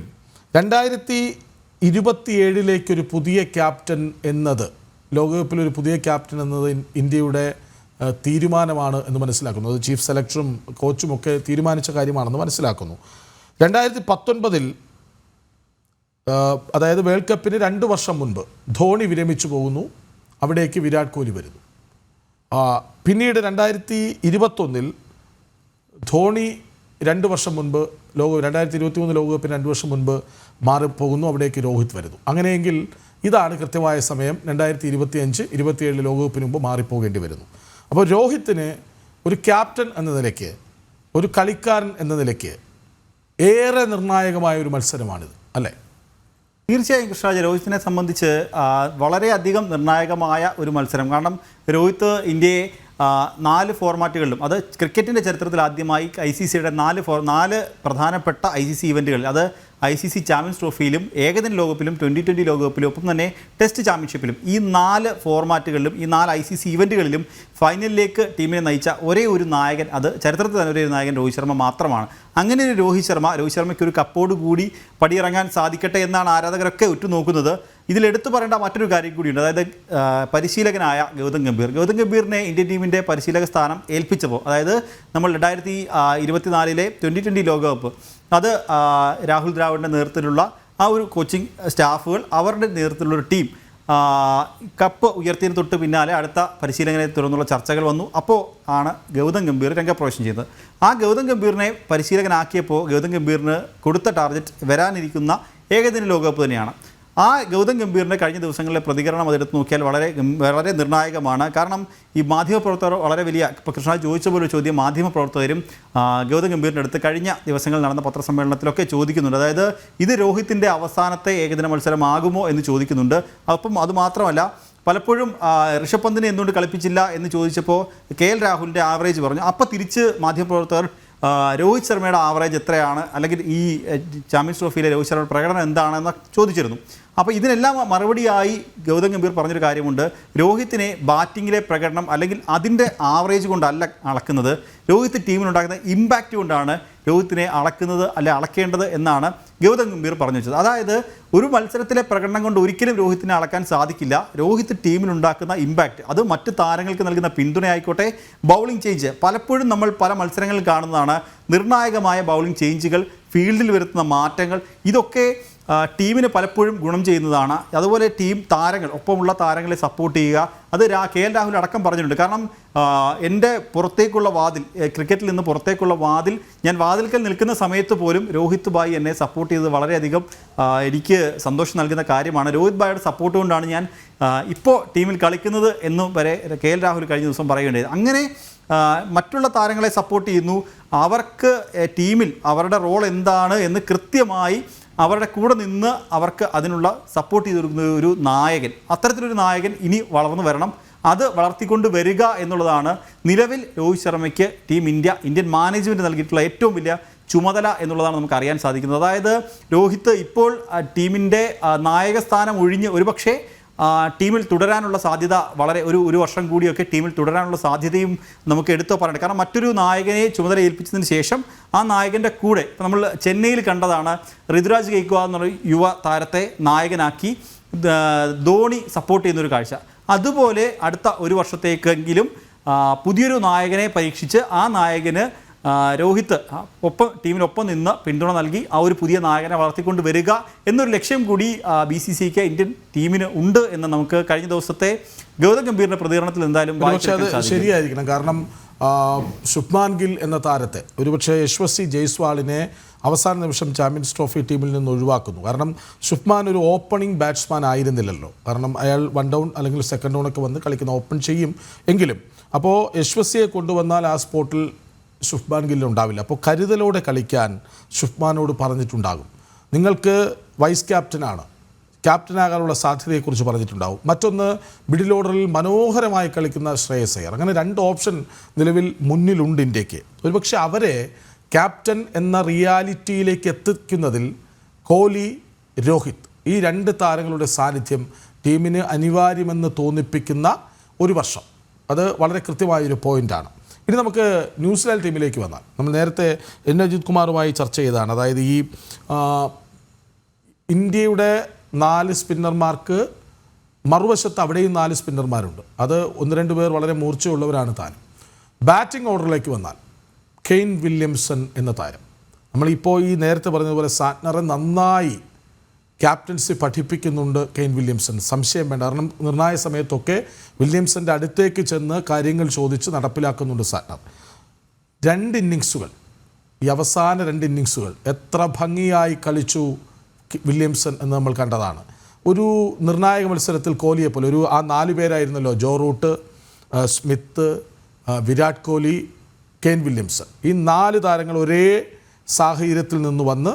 2027 പുതിയ ക്യാപ്റ്റൻ എന്നത്, ലോകകപ്പിലൊരു പുതിയ ക്യാപ്റ്റൻ എന്നത് ഇന്ത്യയുടെ തീരുമാനമാണ് എന്ന് മനസ്സിലാക്കുന്നു. അത് ചീഫ് സെലക്ടറും കോച്ചും ഒക്കെ തീരുമാനിച്ച കാര്യമാണെന്ന് മനസ്സിലാക്കുന്നു. 2019 അതായത് വേൾഡ് കപ്പിന് 2 വർഷം മുൻപ് ധോണി വിരമിച്ചു പോകുന്നു, അവിടേക്ക് വിരാട് കോഹ്ലി വരുന്നു. പിന്നീട് 2021 ധോണി 2 വർഷം മുൻപ് 2023 ലോകകപ്പിന് 2 വർഷം മുൻപ് മാറിപ്പോകുന്നു, അവിടേക്ക് രോഹിത് വരുന്നു. അങ്ങനെയെങ്കിൽ ഇതാണ് കൃത്യമായ സമയം. 2025-27 ലോകകപ്പിന് മുമ്പ് മാറിപ്പോകേണ്ടി വരുന്നു. അപ്പോൾ രോഹിത്തിന് ഒരു ക്യാപ്റ്റൻ എന്ന നിലയ്ക്ക്, ഒരു കളിക്കാരൻ എന്ന നിലയ്ക്ക് ഏറെ നിർണായകമായ ഒരു മത്സരമാണിത്, അല്ലേ? തീർച്ചയായും കൃഷ്ണരാജ്, രോഹിത്തിനെ സംബന്ധിച്ച് വളരെയധികം നിർണായകമായ ഒരു മത്സരം. കാരണം രോഹിത്ത് ഇന്ത്യയെ 4 ഫോർമാറ്റുകളിലും, അത് ക്രിക്കറ്റിൻ്റെ ചരിത്രത്തിൽ ആദ്യമായി ICCയുടെ 4 പ്രധാനപ്പെട്ട ICC ഇവൻറ്റുകളിൽ, അത് ICC ചാമ്പ്യൻസ് ട്രോഫിയിലും ഏകദിന ലോകകപ്പിലും 2020 ലോകകപ്പിലും ഒപ്പം തന്നെ ടെസ്റ്റ് ചാമ്പ്യൻഷിപ്പിലും ഈ 4 ഫോർമാറ്റുകളിലും ഈ 4 ICC ഇവൻറ്റുകളിലും ഫൈനലിലേക്ക് ടീമിനെ നയിച്ച ഒരേ ഒരു നായകൻ, അത് ചരിത്രത്തിൽ തന്നെ ഒരേ ഒരു നായകൻ രോഹിത് ശർമ്മ മാത്രമാണ്. അങ്ങനെ ഒരു രോഹിത് ശർമ്മയ്ക്ക് ഒരു കപ്പോട് കൂടി പടിയിറങ്ങാൻ സാധിക്കട്ടെ എന്നാണ് ആരാധകരൊക്കെ ഉറ്റുനോക്കുന്നത്. ഇതിലെടുത്തു പറയേണ്ട മറ്റൊരു കാര്യം കൂടിയുണ്ട്. അതായത് പരിശീലകനായ ഗൗതം ഗംഭീറിനെ ഇന്ത്യൻ ടീമിൻ്റെ പരിശീലക സ്ഥാനം ഏൽപ്പിച്ചപ്പോൾ, അതായത് നമ്മൾ 2024 2020 ലോകകപ്പ് അത് രാഹുൽ ദ്രാവിഡിൻ്റെ നേതൃത്വത്തിലുള്ള ആ ഒരു കോച്ചിങ് സ്റ്റാഫുകൾ അവരുടെ നേതൃത്വത്തിലുള്ളൊരു ടീം കപ്പ് ഉയർത്തിയതിന് തൊട്ട് പിന്നാലെ അടുത്ത പരിശീലകനെ തുടർന്നുള്ള ചർച്ചകൾ വന്നു. അപ്പോൾ ആണ് ഗൗതം ഗംഭീർ രംഗപ്രവേശനം ചെയ്തത്. ആ ഗൗതം ഗംഭീറിനെ പരിശീലകനാക്കിയപ്പോൾ ഗൗതം ഗംഭീറിന് കൊടുത്ത ടാർഗറ്റ് വരാനിരിക്കുന്ന ഏകദിന ലോകകപ്പ് തന്നെയാണ്. ആ ഗൗതം ഗംഭീറിൻ്റെ കഴിഞ്ഞ ദിവസങ്ങളിലെ പ്രതികരണം അതെടുത്ത് നോക്കിയാൽ വളരെ നിർണായകമാണ്. കാരണം ഈ മാധ്യമപ്രവർത്തകർ വളരെ വലിയ, ഇപ്പോൾ കൃഷ്ണ ചോദിച്ച പോലെ ചോദ്യം മാധ്യമപ്രവർത്തകരും ഗൗതം ഗംഭീറിൻ്റെ അടുത്ത് കഴിഞ്ഞ ദിവസങ്ങളിൽ നടന്ന പത്രസമ്മേളനത്തിലൊക്കെ ചോദിക്കുന്നുണ്ട്. അതായത് ഇത് രോഹിത്തിൻ്റെ അവസാനത്തെ ഏകദിന മത്സരമാകുമോ എന്ന് ചോദിക്കുന്നുണ്ട്. അപ്പം അതുമാത്രമല്ല, പലപ്പോഴും ഋഷഭ് പന്തിനെ എന്തുകൊണ്ട് കളിപ്പിച്ചില്ല എന്ന് ചോദിച്ചപ്പോൾ KL രാഹുലിൻ്റെ ആവറേജ് പറഞ്ഞു. അപ്പോൾ തിരിച്ച് മാധ്യമപ്രവർത്തകർ രോഹിത് ശർമ്മയുടെ ആവറേജ് എത്രയാണ്, അല്ലെങ്കിൽ ഈ ചാമ്പ്യൻസ് ട്രോഫിയിലെ രോഹിത് ശർമ്മയുടെ പ്രകടനം എന്താണെന്ന് ചോദിച്ചിരുന്നു. അപ്പോൾ ഇതിനെല്ലാം മറുപടിയായി ഗൗതം ഗംഭീർ പറഞ്ഞൊരു കാര്യമുണ്ട്. രോഹിത്തിനെ ബാറ്റിങ്ങിലെ പ്രകടനം അല്ലെങ്കിൽ അതിൻ്റെ ആവറേജ് കൊണ്ടല്ല അളക്കുന്നത്, രോഹിത് ടീമിനുണ്ടാക്കുന്ന ഇമ്പാക്റ്റ് കൊണ്ടാണ് രോഹിത്തിനെ അളക്കേണ്ടത് എന്നാണ് ഗൗതം ഗംഭീർ പറഞ്ഞു വെച്ചത്. അതായത് ഒരു മത്സരത്തിലെ പ്രകടനം കൊണ്ട് ഒരിക്കലും രോഹിത്തിനെ അളക്കാൻ സാധിക്കില്ല. രോഹിത് ടീമിനുണ്ടാക്കുന്ന ഇമ്പാക്റ്റ്, അത് മറ്റ് താരങ്ങൾക്ക് നൽകുന്ന പിന്തുണയായിക്കോട്ടെ, ബൗളിംഗ് ചേഞ്ച്, പലപ്പോഴും നമ്മൾ പല മത്സരങ്ങളിൽ കാണുന്നതാണ് നിർണായകമായ ബൗളിംഗ് ചേഞ്ചുകൾ, ഫീൽഡിൽ വരുത്തുന്ന മാറ്റങ്ങൾ, ഇതൊക്കെ ടീമിന് പലപ്പോഴും ഗുണം ചെയ്യുന്നതാണ്. അതുപോലെ ടീം താരങ്ങൾ, ഒപ്പമുള്ള താരങ്ങളെ സപ്പോർട്ട് ചെയ്യുക, അത് KL രാഹുൽ അടക്കം പറഞ്ഞിട്ടുണ്ട്. കാരണം എൻ്റെ പുറത്തേക്കുള്ള വാതിൽ, ക്രിക്കറ്റിൽ നിന്ന് പുറത്തേക്കുള്ള വാതിൽ, ഞാൻ വാതിൽക്കൽ നിൽക്കുന്ന സമയത്ത് പോലും രോഹിത് ഭായ് എന്നെ സപ്പോർട്ട് ചെയ്തത് വളരെയധികം എനിക്ക് സന്തോഷം നൽകുന്ന കാര്യമാണ്. രോഹിത് ഭായിയുടെ സപ്പോർട്ട് കൊണ്ടാണ് ഞാൻ ഇപ്പോൾ ടീമിൽ കളിക്കുന്നത് എന്നും വരെ KL രാഹുൽ കഴിഞ്ഞ ദിവസം പറയുകയുണ്ടായത്. അങ്ങനെ മറ്റുള്ള താരങ്ങളെ സപ്പോർട്ട് ചെയ്യുന്നു, അവർക്ക് ടീമിൽ അവരുടെ റോൾ എന്താണ് എന്ന് കൃത്യമായി അവരുടെ കൂടെ നിന്ന് അവർക്ക് അതിനുള്ള സപ്പോർട്ട് ചെയ്ത് കൊടുക്കുന്ന ഒരു നായകൻ, അത്തരത്തിലൊരു നായകൻ ഇനി വളർന്നു വരണം. അത് വളർത്തിക്കൊണ്ട് വരിക എന്നുള്ളതാണ് നിലവിൽ രോഹിത് ശർമ്മയ്ക്ക് ഇന്ത്യൻ മാനേജ്മെൻറ്റ് നൽകിയിട്ടുള്ള ഏറ്റവും വലിയ ചുമതല എന്നുള്ളതാണ് നമുക്ക് അറിയാൻ സാധിക്കുന്നത്. അതായത് രോഹിത് ഇപ്പോൾ ടീമിൻ്റെ നായക സ്ഥാനം ഒഴിഞ്ഞ് ഒരുപക്ഷെ ടീമിൽ തുടരാനുള്ള സാധ്യത ഒരു വർഷം കൂടിയൊക്കെ ടീമിൽ തുടരാനുള്ള സാധ്യതയും നമുക്ക് എടുത്തു പറയണം. കാരണം മറ്റൊരു നായകനെ ചുമതല ഏൽപ്പിച്ചതിന് ശേഷം ആ നായകൻ്റെ കൂടെ ഇപ്പോൾ നമ്മൾ ചെന്നൈയിൽ കണ്ടതാണ്, ഋതുരാജ് ഗെയ്ക്വാദ് എന്നുള്ള യുവ താരത്തെ നായകനാക്കി ധോണി സപ്പോർട്ട് ചെയ്യുന്നൊരു കാഴ്ച. അതുപോലെ അടുത്ത ഒരു വർഷത്തേക്കെങ്കിലും പുതിയൊരു നായകനെ പരീക്ഷിച്ച് ആ നായകന് രോഹിത് ടീമിനൊപ്പം നിന്ന് പിന്തുണ നൽകി ആ ഒരു പുതിയ നായകനെ വളർത്തിക്കൊണ്ട് വരിക എന്നൊരു ലക്ഷ്യം കൂടി BCCക്ക് ഇന്ത്യൻ ടീമിന് ഉണ്ട് എന്ന് നമുക്ക് കഴിഞ്ഞ ദിവസത്തെ ഗൗതം ഗംഭീറിൻ്റെ പ്രതികരണത്തിൽ എന്തായാലും ശരിയായിരിക്കണം. കാരണം ശുഭ്മാൻ ഗിൽ എന്ന താരത്തെ, ഒരുപക്ഷെ യശസ്വി ജയ്സ്വാളിനെ അവസാന നിമിഷം ചാമ്പ്യൻസ് ട്രോഫി ടീമിൽ നിന്ന് ഒഴിവാക്കുന്നു. കാരണം ശുഭ്മാൻ ഒരു ഓപ്പണിംഗ് ബാറ്റ്സ്മാൻ ആയിരുന്നില്ലല്ലോ. കാരണം അയാൾ 1 ഡൗൺ അല്ലെങ്കിൽ 2nd ഡൗൺ ഒക്കെ വന്ന് കളിക്കുന്ന ഓപ്പൺ ചെയ്യും എങ്കിലും. അപ്പോൾ യശസ്വിയെ കൊണ്ടുവന്നാൽ ആ സ്പോട്ടിൽ ശുഭ്മാൻ ഗിൽ ഉണ്ടാവില്ല. അപ്പോൾ കരുതലോടെ കളിക്കാൻ ശുഭ്മാനോട് പറഞ്ഞിട്ടുണ്ടാകും. നിങ്ങൾക്ക് വൈസ് ക്യാപ്റ്റനാകാനുള്ള സാധ്യതയെക്കുറിച്ച് പറഞ്ഞിട്ടുണ്ടാകും. മറ്റൊന്ന്, മിഡിൽ ഓർഡറിൽ മനോഹരമായി കളിക്കുന്ന ശ്രേയസ് അയ്യർ. അങ്ങനെ 2 ഓപ്ഷൻ നിലവിൽ മുന്നിലുണ്ട് ഇന്ത്യക്ക്. ഒരുപക്ഷെ അവരെ ക്യാപ്റ്റൻ എന്ന റിയാലിറ്റിയിലേക്ക് എത്തിക്കുന്നതിൽ കോഹ്ലി, രോഹിത്, ഈ 2 താരങ്ങളുടെ സാന്നിധ്യം ടീമിന് അനിവാര്യമെന്ന് തോന്നിപ്പിക്കുന്ന ഒരു വർഷം, അത് വളരെ കൃത്യമായൊരു പോയിൻ്റാണ്. ഇനി നമുക്ക് ന്യൂസിലാൻഡ് ടീമിലേക്ക് വന്നാൽ, നമ്മൾ നേരത്തെ അജിത് കുമാറുമായി ചർച്ച ചെയ്തതാണ്. അതായത് ഈ ഇന്ത്യയുടെ 4 സ്പിന്നർമാർക്ക് മറുവശത്ത് അവിടെയും 4 സ്പിന്നർമാരുണ്ട്. അത് 1-2 പേർ വളരെ മൂർച്ചയുള്ളവരാണ് താനും. ബാറ്റിംഗ് ഓർഡറിലേക്ക് വന്നാൽ കെയ്ൻ വില്യംസൺ എന്ന താരം, നമ്മളിപ്പോൾ ഈ നേരത്തെ പറഞ്ഞതുപോലെ സാറ്റ്നറെ നന്നായി ക്യാപ്റ്റൻസി പഠിപ്പിക്കുന്നുണ്ട് കെയ്ൻ വില്യംസൺ, സംശയം വേണ്ട. കാരണം നിർണായക സമയത്തൊക്കെ വില്യംസൻ്റെ അടുത്തേക്ക് ചെന്ന് കാര്യങ്ങൾ ചോദിച്ച് നടപ്പിലാക്കുന്നുണ്ട് സാറ്റ്നർ. 2 ഇന്നിങ്സുകൾ, ഈ അവസാന 2 ഇന്നിങ്സുകൾ എത്ര ഭംഗിയായി കളിച്ചു വില്യംസൺ എന്ന് നമ്മൾ കണ്ടതാണ്. ഒരു നിർണായക മത്സരത്തിൽ കോഹ്ലിയെ പോലെ ആ 4 പേരായിരുന്നല്ലോ, Joe Root, Smith, Virat Kohli, Kane Williamson. ഈ 4 താരങ്ങൾ ഒരേ സാഹചര്യത്തിൽ നിന്ന് വന്ന്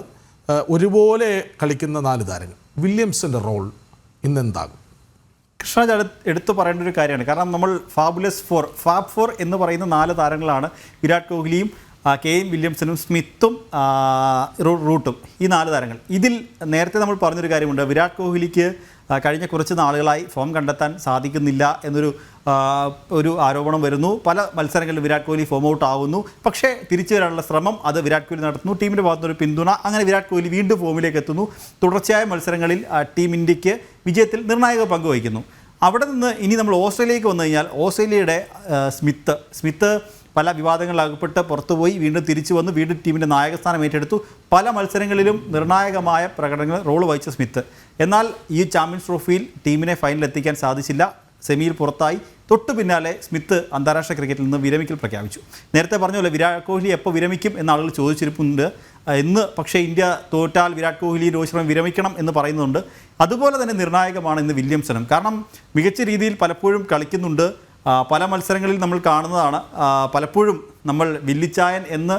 ഒരുപോലെ കളിക്കുന്ന 4 താരങ്ങൾ. വില്യംസൻ്റെ റോൾ ഇന്നെന്താകും? കൃഷ്ണരാജ് എടുത്തു പറയേണ്ട ഒരു കാര്യമാണ്. കാരണം നമ്മൾ ഫാബ് 4 എന്ന് പറയുന്ന 4 താരങ്ങളാണ്. വിരാട് കോഹ്ലിയും കെയിൻ വില്യംസണും സ്മിത്തും റൂട്ടും, ഈ 4 താരങ്ങൾ. ഇതിൽ നേരത്തെ നമ്മൾ പറഞ്ഞൊരു കാര്യമുണ്ട്, വിരാട് കോഹ്ലിക്ക് കഴിഞ്ഞ കുറച്ച് നാളുകളായി ഫോം കണ്ടെത്താൻ സാധിക്കുന്നില്ല എന്നൊരു ആരോപണം വരുന്നു. പല മത്സരങ്ങളിലും വിരാട് കോഹ്ലി ഫോം ഔട്ട് ആവുന്നു. പക്ഷേ തിരിച്ചു വരാനുള്ള ശ്രമം അത് വിരാട് കോഹ്ലി നടത്തുന്നു. ടീമിൻ്റെ ഭാഗത്തുനിന്നൊരു പിന്തുണ, അങ്ങനെ വിരാട് കോഹ്ലി വീണ്ടും ഫോമിലേക്ക് എത്തുന്നു. തുടർച്ചയായ മത്സരങ്ങളിൽ ടീം ഇന്ത്യക്ക് വിജയത്തിൽ നിർണായക പങ്ക് വഹിക്കുന്നു. അവിടെ നിന്ന് ഇനി നമ്മൾ ഓസ്ട്രേലിയയിലേക്ക് വന്നു കഴിഞ്ഞാൽ ഓസ്ട്രേലിയയുടെ സ്മിത്ത് പല വിവാദങ്ങളിലകപ്പെട്ട് പുറത്തുപോയി, വീണ്ടും തിരിച്ചു വന്നു, വീണ്ടും ടീമിൻ്റെ നായകസ്ഥാനം ഏറ്റെടുത്തു. പല മത്സരങ്ങളിലും നിർണായകമായ പ്രകടനങ്ങൾ റോൾ വഹിച്ച സ്മിത്ത്. എന്നാൽ ഈ ചാമ്പ്യൻസ് ട്രോഫിയിൽ ടീമിനെ ഫൈനലിൽ എത്തിക്കാൻ സാധിച്ചില്ല, സെമിയിൽ പുറത്തായി. തൊട്ടു പിന്നാലെ സ്മിത്ത് അന്താരാഷ്ട്ര ക്രിക്കറ്റിൽ നിന്ന് വിരമിക്കൽ പ്രഖ്യാപിച്ചു. നേരത്തെ പറഞ്ഞ പോലെ വിരാട് കോഹ്ലി എപ്പോൾ വിരമിക്കും എന്ന ആളുകൾ ചോദിച്ചിരിപ്പുണ്ട് എന്ന്. പക്ഷേ ഇന്ത്യ തോറ്റാൽ വിരാട് കോഹ്ലി, രോഹിത് ശർമ്മ വിരമിക്കണം എന്ന് പറയുന്നുണ്ട്. അതുപോലെ തന്നെ നിർണായകമാണ് ഇന്ന് വില്യംസണും. കാരണം മികച്ച രീതിയിൽ പലപ്പോഴും കളിക്കുന്നുണ്ട്. പല മത്സരങ്ങളിൽ നമ്മൾ കാണുന്നതാണ്. പലപ്പോഴും നമ്മൾ വില്ലിച്ചായൻ എന്ന്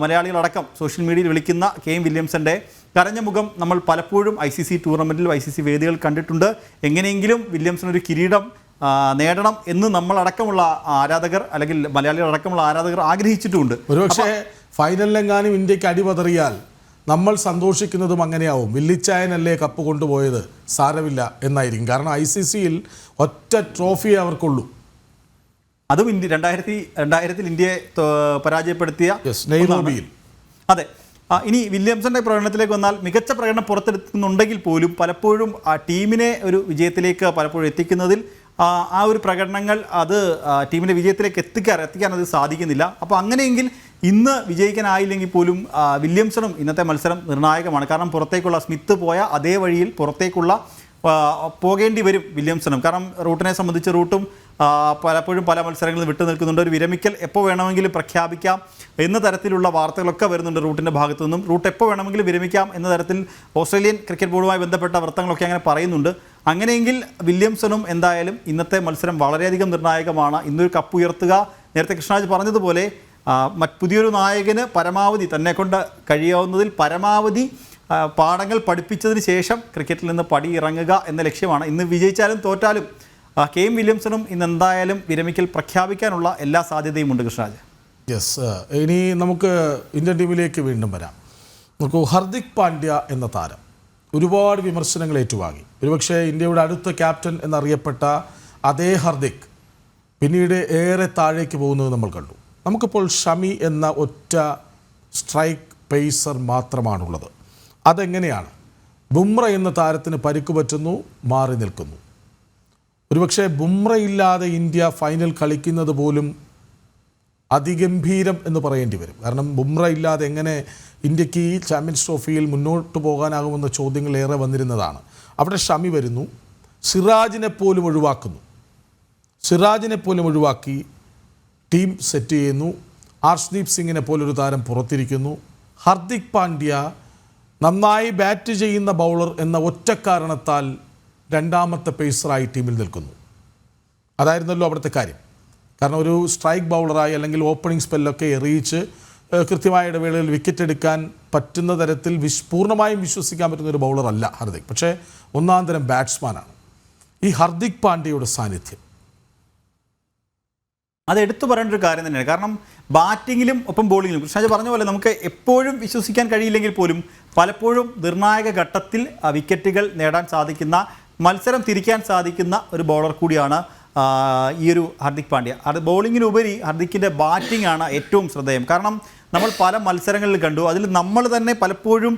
മലയാളികളടക്കം സോഷ്യൽ മീഡിയയിൽ വിളിക്കുന്ന കെയിൻ വില്യംസൻ്റെ കരഞ്ഞ മുഖം നമ്മൾ പലപ്പോഴും ICC ടൂർണമെൻറ്റിൽ ICC വേദികൾ കണ്ടിട്ടുണ്ട്. എങ്ങനെയെങ്കിലും വില്യംസൺ ഒരു കിരീടം നേടണം എന്ന് നമ്മളടക്കമുള്ള ആരാധകർ, അല്ലെങ്കിൽ മലയാളികളടക്കമുള്ള ആരാധകർ ആഗ്രഹിച്ചിട്ടുമുണ്ട്. ഒരുപക്ഷെ ഫൈനലിലെങ്ങാനും ഇന്ത്യക്ക് അടിപതറിയാൽ നമ്മൾ സന്തോഷിക്കുന്നതും അങ്ങനെയാവും. വില്ലിച്ചായനല്ലേ കപ്പ് കൊണ്ടുപോയത്, സാരമില്ല എന്നായിരിക്കും. കാരണം ICCയിൽ ഒറ്റ ട്രോഫിയേ അവർക്കുള്ളൂ. അതും 2000-ൽ ഇന്ത്യയെ പരാജയപ്പെടുത്തിയ നെയ്റോബിയിൽ. അതെ. ഇനി വില്യംസന്റെ പ്രകടനത്തിലേക്ക് വന്നാൽ, മികച്ച പ്രകടനം പുറത്തെടുക്കുന്നുണ്ടെങ്കിൽ പോലും പലപ്പോഴും ടീമിനെ ഒരു വിജയത്തിലേക്ക് പലപ്പോഴും എത്തിക്കുന്നതിൽ ആ ഒരു പ്രകടനങ്ങൾ അത് ടീമിൻ്റെ വിജയത്തിലേക്ക് എത്തിക്കാൻ അത് സാധിക്കുന്നില്ല. അപ്പോൾ അങ്ങനെയെങ്കിൽ ഇന്ന് വിജയിക്കാനായില്ലെങ്കിൽ പോലും വില്യംസണും ഇന്നത്തെ മത്സരം നിർണായകമാണ്. കാരണം പുറത്തേക്കുള്ള സ്മിത്ത് പോയ അതേ വഴിയിൽ പുറത്തേക്കുള്ള പോകേണ്ടി വരും വില്യംസണും. കാരണം റൂട്ടിനെ സംബന്ധിച്ച് റൂട്ടും പലപ്പോഴും പല മത്സരങ്ങളിൽ വിട്ടു നിൽക്കുന്നുണ്ട്. ഒരു വിരമിക്കൽ എപ്പോൾ വേണമെങ്കിലും പ്രഖ്യാപിക്കാം എന്ന തരത്തിലുള്ള വാർത്തകളൊക്കെ വരുന്നുണ്ട് റൂട്ടിൻ്റെ ഭാഗത്തു നിന്നും. റൂട്ട് എപ്പോൾ വേണമെങ്കിലും വിരമിക്കാം എന്ന തരത്തിൽ ഓസ്ട്രേലിയൻ ക്രിക്കറ്റ് ബോർഡുമായി ബന്ധപ്പെട്ട വൃത്തങ്ങളൊക്കെ അങ്ങനെ പറയുന്നുണ്ട്. അങ്ങനെയെങ്കിൽ വില്യംസണും എന്തായാലും ഇന്നത്തെ മത്സരം വളരെയധികം നിർണായകമാണ്. ഇന്നൊരു കപ്പ് ഉയർത്തുക, നേരത്തെ കൃഷ്ണരാജ് പറഞ്ഞതുപോലെ പുതിയൊരു നായകന് പരമാവധി തന്നെ കൊണ്ട് കഴിയാവുന്നതിൽ പരമാവധി പാഠങ്ങൾ പഠിപ്പിച്ചതിന് ശേഷം ക്രിക്കറ്റിൽ നിന്ന് പടിയിറങ്ങുക എന്ന ലക്ഷ്യമാണ്. ഇന്ന് വിജയിച്ചാലും തോറ്റാലും കെയിൻ വില്യംസണും ഇന്ന് എന്തായാലും വിരമിക്കൽ പ്രഖ്യാപിക്കാനുള്ള എല്ലാ സാധ്യതയുമുണ്ട് കൃഷ്ണരാജ്. യെസ്. ഇനി നമുക്ക് ഇന്ത്യൻ ടീമിലേക്ക് വീണ്ടും വരാം. നമുക്ക് ഹർദിക് പാണ്ഡ്യ എന്ന താരം ഒരുപാട് വിമർശനങ്ങൾ ഏറ്റുവാങ്ങി. ഒരുപക്ഷെ ഇന്ത്യയുടെ അടുത്ത ക്യാപ്റ്റൻ എന്നറിയപ്പെട്ട അതേ ഹർദിക് പിന്നീട് ഏറെ താഴേക്ക് പോകുന്നത് നമ്മൾ കണ്ടു. നമുക്കിപ്പോൾ ഷമി എന്ന ഒറ്റ സ്ട്രൈക്ക് പേസർ മാത്രമാണുള്ളത്. അതെങ്ങനെയാണ്? ബുംറ എന്ന താരത്തിന് പരിക്ക് പറ്റുന്നു, മാറി നിൽക്കുന്നു. ഒരുപക്ഷെ ബുംറ ഇല്ലാതെ ഇന്ത്യ ഫൈനൽ കളിക്കുന്നത് പോലും അതിഗംഭീരം എന്ന് പറയേണ്ടി വരും. കാരണം ബുംറ ഇല്ലാതെ എങ്ങനെ ഇന്ത്യക്ക് ഈ ചാമ്പ്യൻസ് ട്രോഫിയിൽ മുന്നോട്ട് പോകാനാകുമെന്ന ചോദ്യങ്ങൾ ഏറെ വന്നിരുന്നതാണ്. അവിടെ ഷമി വരുന്നു, സിറാജിനെ പോലും ഒഴിവാക്കി ടീം സെറ്റ് ചെയ്യുന്നു. ആർഷ്ദീപ് സിംഗിനെ പോലൊരു താരം പുറത്തിരിക്കുന്നു. ഹർദിക് പാണ്ഡ്യ നന്നായി ബാറ്റ് ചെയ്യുന്ന ബൗളർ എന്ന ഒറ്റ കാരണത്താൽ രണ്ടാമത്തെ പേസറായി ടീമിൽ നിൽക്കുന്നു. അതായിരുന്നല്ലോ അവിടുത്തെ കാര്യം. കാരണം ഒരു സ്ട്രൈക്ക് ബൗളറായി അല്ലെങ്കിൽ ഓപ്പണിംഗ് സ്പെല്ലൊക്കെ എറിയിച്ച് കൃത്യമായ ഇടവേളയിൽ വിക്കറ്റ് എടുക്കാൻ പറ്റുന്ന തരത്തിൽ പൂർണ്ണമായും വിശ്വസിക്കാൻ പറ്റുന്ന ഒരു ബൗളറല്ല ഹർദിക്. പക്ഷേ ഒന്നാം തരം ബാറ്റ്സ്മാനാണ്. ഈ ഹർദിക് പാണ്ഡ്യയുടെ സാന്നിധ്യം അത് എടുത്തു പറയേണ്ട ഒരു കാര്യം തന്നെയാണ്. കാരണം ബാറ്റിങ്ങിലും ഒപ്പം ബോളിങ്ങിലും കൃഷ്ണരാജ് പറഞ്ഞ പോലെ നമുക്ക് എപ്പോഴും വിശ്വസിക്കാൻ കഴിയില്ലെങ്കിൽ പോലും പലപ്പോഴും നിർണായക ഘട്ടത്തിൽ വിക്കറ്റുകൾ നേടാൻ സാധിക്കുന്ന, മത്സരം തിരിക്കാൻ സാധിക്കുന്ന ഒരു ബൗളർ കൂടിയാണ് ഈ ഒരു ഹർദിക് പാണ്ഡ്യ. ബോളിങ്ങിനുപരി ഹർദിക്കിൻ്റെ ബാറ്റിംഗ് ആണ് ഏറ്റവും ശ്രദ്ധേയം. കാരണം നമ്മൾ പല മത്സരങ്ങളിൽ കണ്ടു, അതിൽ നമ്മൾ തന്നെ പലപ്പോഴും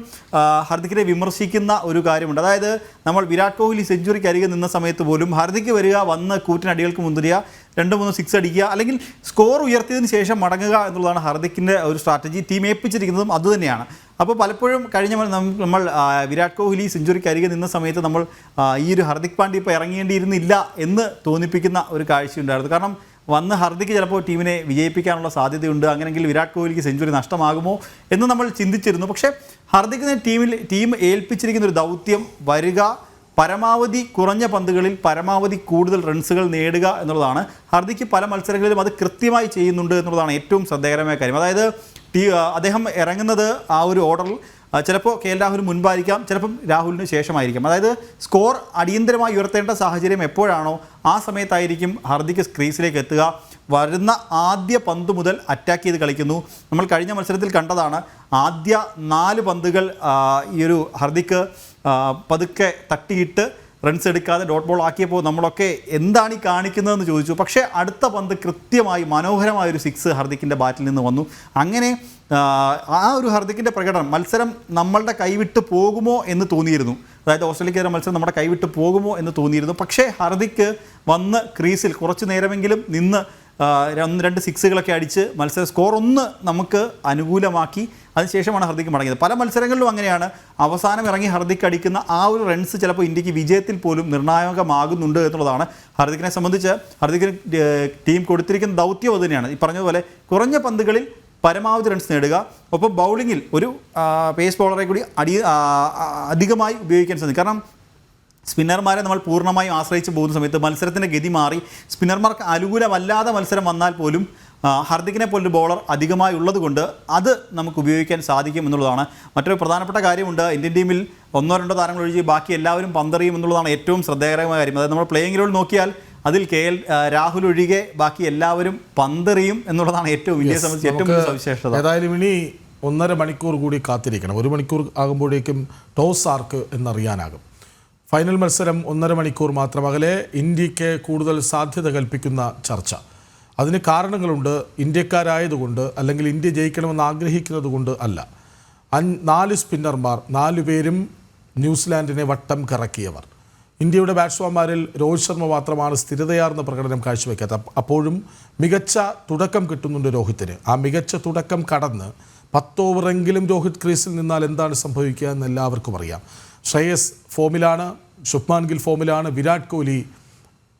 ഹർദിക്കിനെ വിമർശിക്കുന്ന ഒരു കാര്യമുണ്ട്. അതായത് നമ്മൾ വിരാട് കോഹ്ലി സെഞ്ചുറിക്ക് അരികെ നിന്ന സമയത്ത് പോലും ഹർദിക്ക് വരിക, വന്ന് കൂറ്റിനടികൾക്ക് മുന്തിരിക, 2-3 സിക്സ് അടിക്കുക, അല്ലെങ്കിൽ സ്കോർ ഉയർത്തിയതിന് ശേഷം മടങ്ങുക എന്നുള്ളതാണ് ഹർദിക്കിൻ്റെ ഒരു സ്ട്രാറ്റജി. ടീം ഏൽപ്പിച്ചിരിക്കുന്നതും അതുതന്നെയാണ്. അപ്പോൾ പലപ്പോഴും കഴിഞ്ഞ നമ്മൾ വിരാട് കോഹ്ലി സെഞ്ചുറിക്ക് അരികെ നിന്ന സമയത്ത് നമ്മൾ ഈ ഒരു ഹർദിക് പാണ്ഡ്യ ഇപ്പോൾ ഇറങ്ങേണ്ടിയിരുന്നില്ല എന്ന് തോന്നിപ്പിക്കുന്ന ഒരു കാഴ്ചയുണ്ടായിരുന്നു. കാരണം വന്ന് ഹർദിക്ക് ചിലപ്പോൾ ടീമിനെ വിജയിപ്പിക്കാനുള്ള സാധ്യതയുണ്ട്, അങ്ങനെയെങ്കിൽ വിരാട് കോഹ്ലിക്ക് സെഞ്ചുറി നഷ്ടമാകുമോ എന്ന് നമ്മൾ ചിന്തിച്ചിരുന്നു. പക്ഷേ ഹർദിക്കിനെ ടീം ഏൽപ്പിച്ചിരിക്കുന്ന ഒരു ദൗത്യം വരിക, പരമാവധി കുറഞ്ഞ പന്തുകളിൽ പരമാവധി കൂടുതൽ റൺസുകൾ നേടുക എന്നുള്ളതാണ്. ഹർദിക്ക് പല മത്സരങ്ങളിലും അത് കൃത്യമായി ചെയ്യുന്നുണ്ട് എന്നുള്ളതാണ് ഏറ്റവും ശ്രദ്ധേയകരമായ കാര്യം. അതായത് അദ്ദേഹം ഇറങ്ങുന്നത് ആ ഒരു ഓർഡറിൽ ചിലപ്പോൾ KL രാഹുൽ മുൻപായിരിക്കാം, ചിലപ്പം രാഹുലിന് ശേഷമായിരിക്കാം. അതായത് സ്കോർ അടിയന്തരമായി ഉയർത്തേണ്ട സാഹചര്യം എപ്പോഴാണോ ആ സമയത്തായിരിക്കും ഹർദിക്ക് ക്രീസിലേക്ക് എത്തുക. വരുന്ന ആദ്യ പന്ത് മുതൽ അറ്റാക്ക് ചെയ്ത് കളിക്കുന്നു. നമ്മൾ കഴിഞ്ഞ മത്സരത്തിൽ കണ്ടതാണ്, ആദ്യ 4 പന്തുകൾ ഈ ഒരു ഹർദിക്ക് പതുക്കെ തട്ടിയിട്ട് റൺസ് എടുക്കാതെ ഡോട്ട് ബോൾ ആക്കിയപ്പോൾ നമ്മളൊക്കെ എന്താണ് ഈ കാണിക്കുന്നതെന്ന് ചോദിച്ചു. പക്ഷേ അടുത്ത പന്ത് കൃത്യമായി മനോഹരമായൊരു 6 ഹർദിക്കിൻ്റെ ബാറ്റിൽ നിന്ന് വന്നു. അങ്ങനെ ആ ഒരു ഹർദിക്കിൻ്റെ പ്രകടനം, മത്സരം നമ്മളുടെ കൈവിട്ട് പോകുമോ എന്ന് തോന്നിയിരുന്നു. അതായത് ഓസ്ട്രേലിയക്കെതിരെ മത്സരം നമ്മുടെ കൈവിട്ട് പോകുമോ എന്ന് തോന്നിയിരുന്നു. പക്ഷേ ഹർദിക്ക് വന്ന് ക്രീസിൽ കുറച്ച് നേരമെങ്കിലും നിന്ന് 2 സിക്സുകളൊക്കെ അടിച്ച് മത്സര സ്കോർ ഒന്ന് നമുക്ക് അനുകൂലമാക്കി. അതിനുശേഷമാണ് ഹർദിക്ക് മടങ്ങിയത്. പല മത്സരങ്ങളിലും അങ്ങനെയാണ്, അവസാനം ഇറങ്ങി ഹർദിക്ക് അടിക്കുന്ന ആ ഒരു റൺസ് ചിലപ്പോൾ ഇന്ത്യക്ക് വിജയത്തിൽ പോലും നിർണായകമാകുന്നുണ്ട് എന്നുള്ളതാണ്. ഹർദിക്കിനെ സംബന്ധിച്ച് ഹർദിക്കിന് ടീം കൊടുത്തിരിക്കുന്ന ദൗത്യം അത് തന്നെയാണ്. ഈ പറഞ്ഞതുപോലെ കുറഞ്ഞ പന്തുകളിൽ പരമാവധി റൺസ് നേടുക, ഒപ്പം ബൗളിങ്ങിൽ ഒരു പേസ് ബൗളറെ കൂടി അധികമായി ഉപയോഗിക്കാൻ സാധിക്കും. കാരണം സ്പിന്നർമാരെ നമ്മൾ പൂർണ്ണമായും ആശ്രയിച്ച് പോകുന്ന സമയത്ത് മത്സരത്തിൻ്റെ ഗതി മാറി സ്പിന്നർമാർക്ക് അനുകൂലമല്ലാതെ മത്സരം വന്നാൽ പോലും ഹർദിക്കിനെ പോലൊരു ബോളർ അധികമായി ഉള്ളത് കൊണ്ട് അത് നമുക്ക് ഉപയോഗിക്കാൻ സാധിക്കും എന്നുള്ളതാണ്. മറ്റൊരു പ്രധാനപ്പെട്ട കാര്യമുണ്ട്, ഇന്ത്യൻ ടീമിൽ 1-2 താരങ്ങൾ ഒഴിച്ച് ബാക്കി എല്ലാവരും പന്തെറിയും എന്നുള്ളതാണ് ഏറ്റവും ശ്രദ്ധേയകരമായ കാര്യം. അതായത് നമ്മൾ പ്ലേയിങ് ലെവൽ നോക്കിയാൽ അതിൽ രാഹുൽ ഒഴികെ ബാക്കി എല്ലാവരും പന്തെറിയും എന്നുള്ളതാണ് ഏറ്റവും ഇന്ത്യയെ സംബന്ധിച്ച് ഏറ്റവും വലിയ സവിശേഷത. ഏതായാലും ഇനി 1.5 മണിക്കൂർ കൂടി കാത്തിരിക്കണം. 1 മണിക്കൂർ ആകുമ്പോഴേക്കും ടോസ് ആർക്ക് എന്നറിയാനാകും. ഫൈനൽ മത്സരം 1.5 മണിക്കൂർ മാത്രം അകലെ. ഇന്ത്യക്ക് കൂടുതൽ സാധ്യത കൽപ്പിക്കുന്ന ചർച്ച, അതിന് കാരണങ്ങളുണ്ട്. ഇന്ത്യക്കാരായതുകൊണ്ട് അല്ലെങ്കിൽ ഇന്ത്യ ജയിക്കണമെന്ന് ആഗ്രഹിക്കുന്നത് കൊണ്ട് അല്ല. 4 സ്പിന്നർമാർ, 4 പേരും ന്യൂസിലാൻഡിനെ വട്ടം കറക്കിയവർ. ഇന്ത്യയുടെ ബാറ്റ്സ്മാൻമാരിൽ രോഹിത് ശർമ്മ മാത്രമാണ് സ്ഥിരതയാർന്ന പ്രകടനം കാഴ്ചവെക്കാത്തത്. അപ്പോഴും മികച്ച തുടക്കം കിട്ടുന്നുണ്ട് രോഹിത്തിന്. ആ മികച്ച തുടക്കം കടന്ന് 10 ഓവറെങ്കിലും രോഹിത് ക്രീസിൽ നിന്നാൽ എന്താണ് സംഭവിക്കുക എന്ന് എല്ലാവർക്കും അറിയാം. ശ്രേയസ് ഫോമിലാണ്, ശുഭ്മാൻ ഗിൽ ഫോമിലാണ്, വിരാട് കോഹ്ലി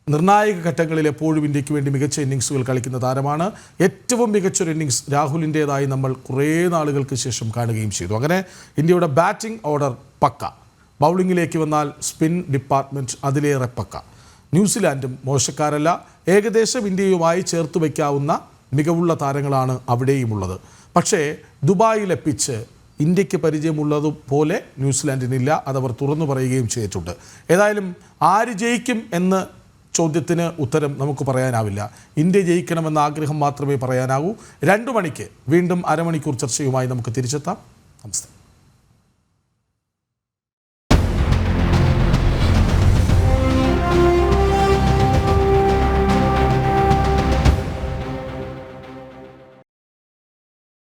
നിർണായക ഘട്ടങ്ങളിൽ എപ്പോഴും ഇന്ത്യക്ക് വേണ്ടി മികച്ച ഇന്നിങ്സുകൾ കളിക്കുന്ന താരമാണ്. ഏറ്റവും മികച്ചൊരു ഇന്നിങ്സ് രാഹുലിൻ്റേതായി നമ്മൾ കുറേ നാളുകൾക്ക് ശേഷം കാണുകയും ചെയ്തു. അങ്ങനെ ഇന്ത്യയുടെ ബാറ്റിംഗ് ഓർഡർ പക്ക. ബൗളിങ്ങിലേക്ക് വന്നാൽ സ്പിൻ ഡിപ്പാർട്ട്മെൻറ്റ് അതിലേറെ പക്ക. ന്യൂസിലാൻഡും മോശക്കാരല്ല. ഏകദേശം ഇന്ത്യയുമായി ചേർത്ത് വയ്ക്കാവുന്ന മികവുള്ള താരങ്ങളാണ് അവിടെയുമുള്ളത്. പക്ഷേ ദുബായിലെ പിച്ച് ഇന്ത്യക്ക് പരിചയമുള്ളതുപോലെ ന്യൂസിലാൻഡിനില്ല. അതവർ തുറന്നു പറയുകയും ചെയ്തിട്ടുണ്ട്. ഏതായാലും ആര് ജയിക്കും എന്ന ചോദ്യത്തിന് ഉത്തരം നമുക്ക് പറയാനാവില്ല. ഇന്ത്യ ജയിക്കണമെന്ന ആഗ്രഹം മാത്രമേ പറയാനാവൂ. 2 മണിക്ക് വീണ്ടും അരമണിക്കൂർ ചർച്ചയുമായി നമുക്ക് തിരിച്ചെത്താം. നമസ്തേ.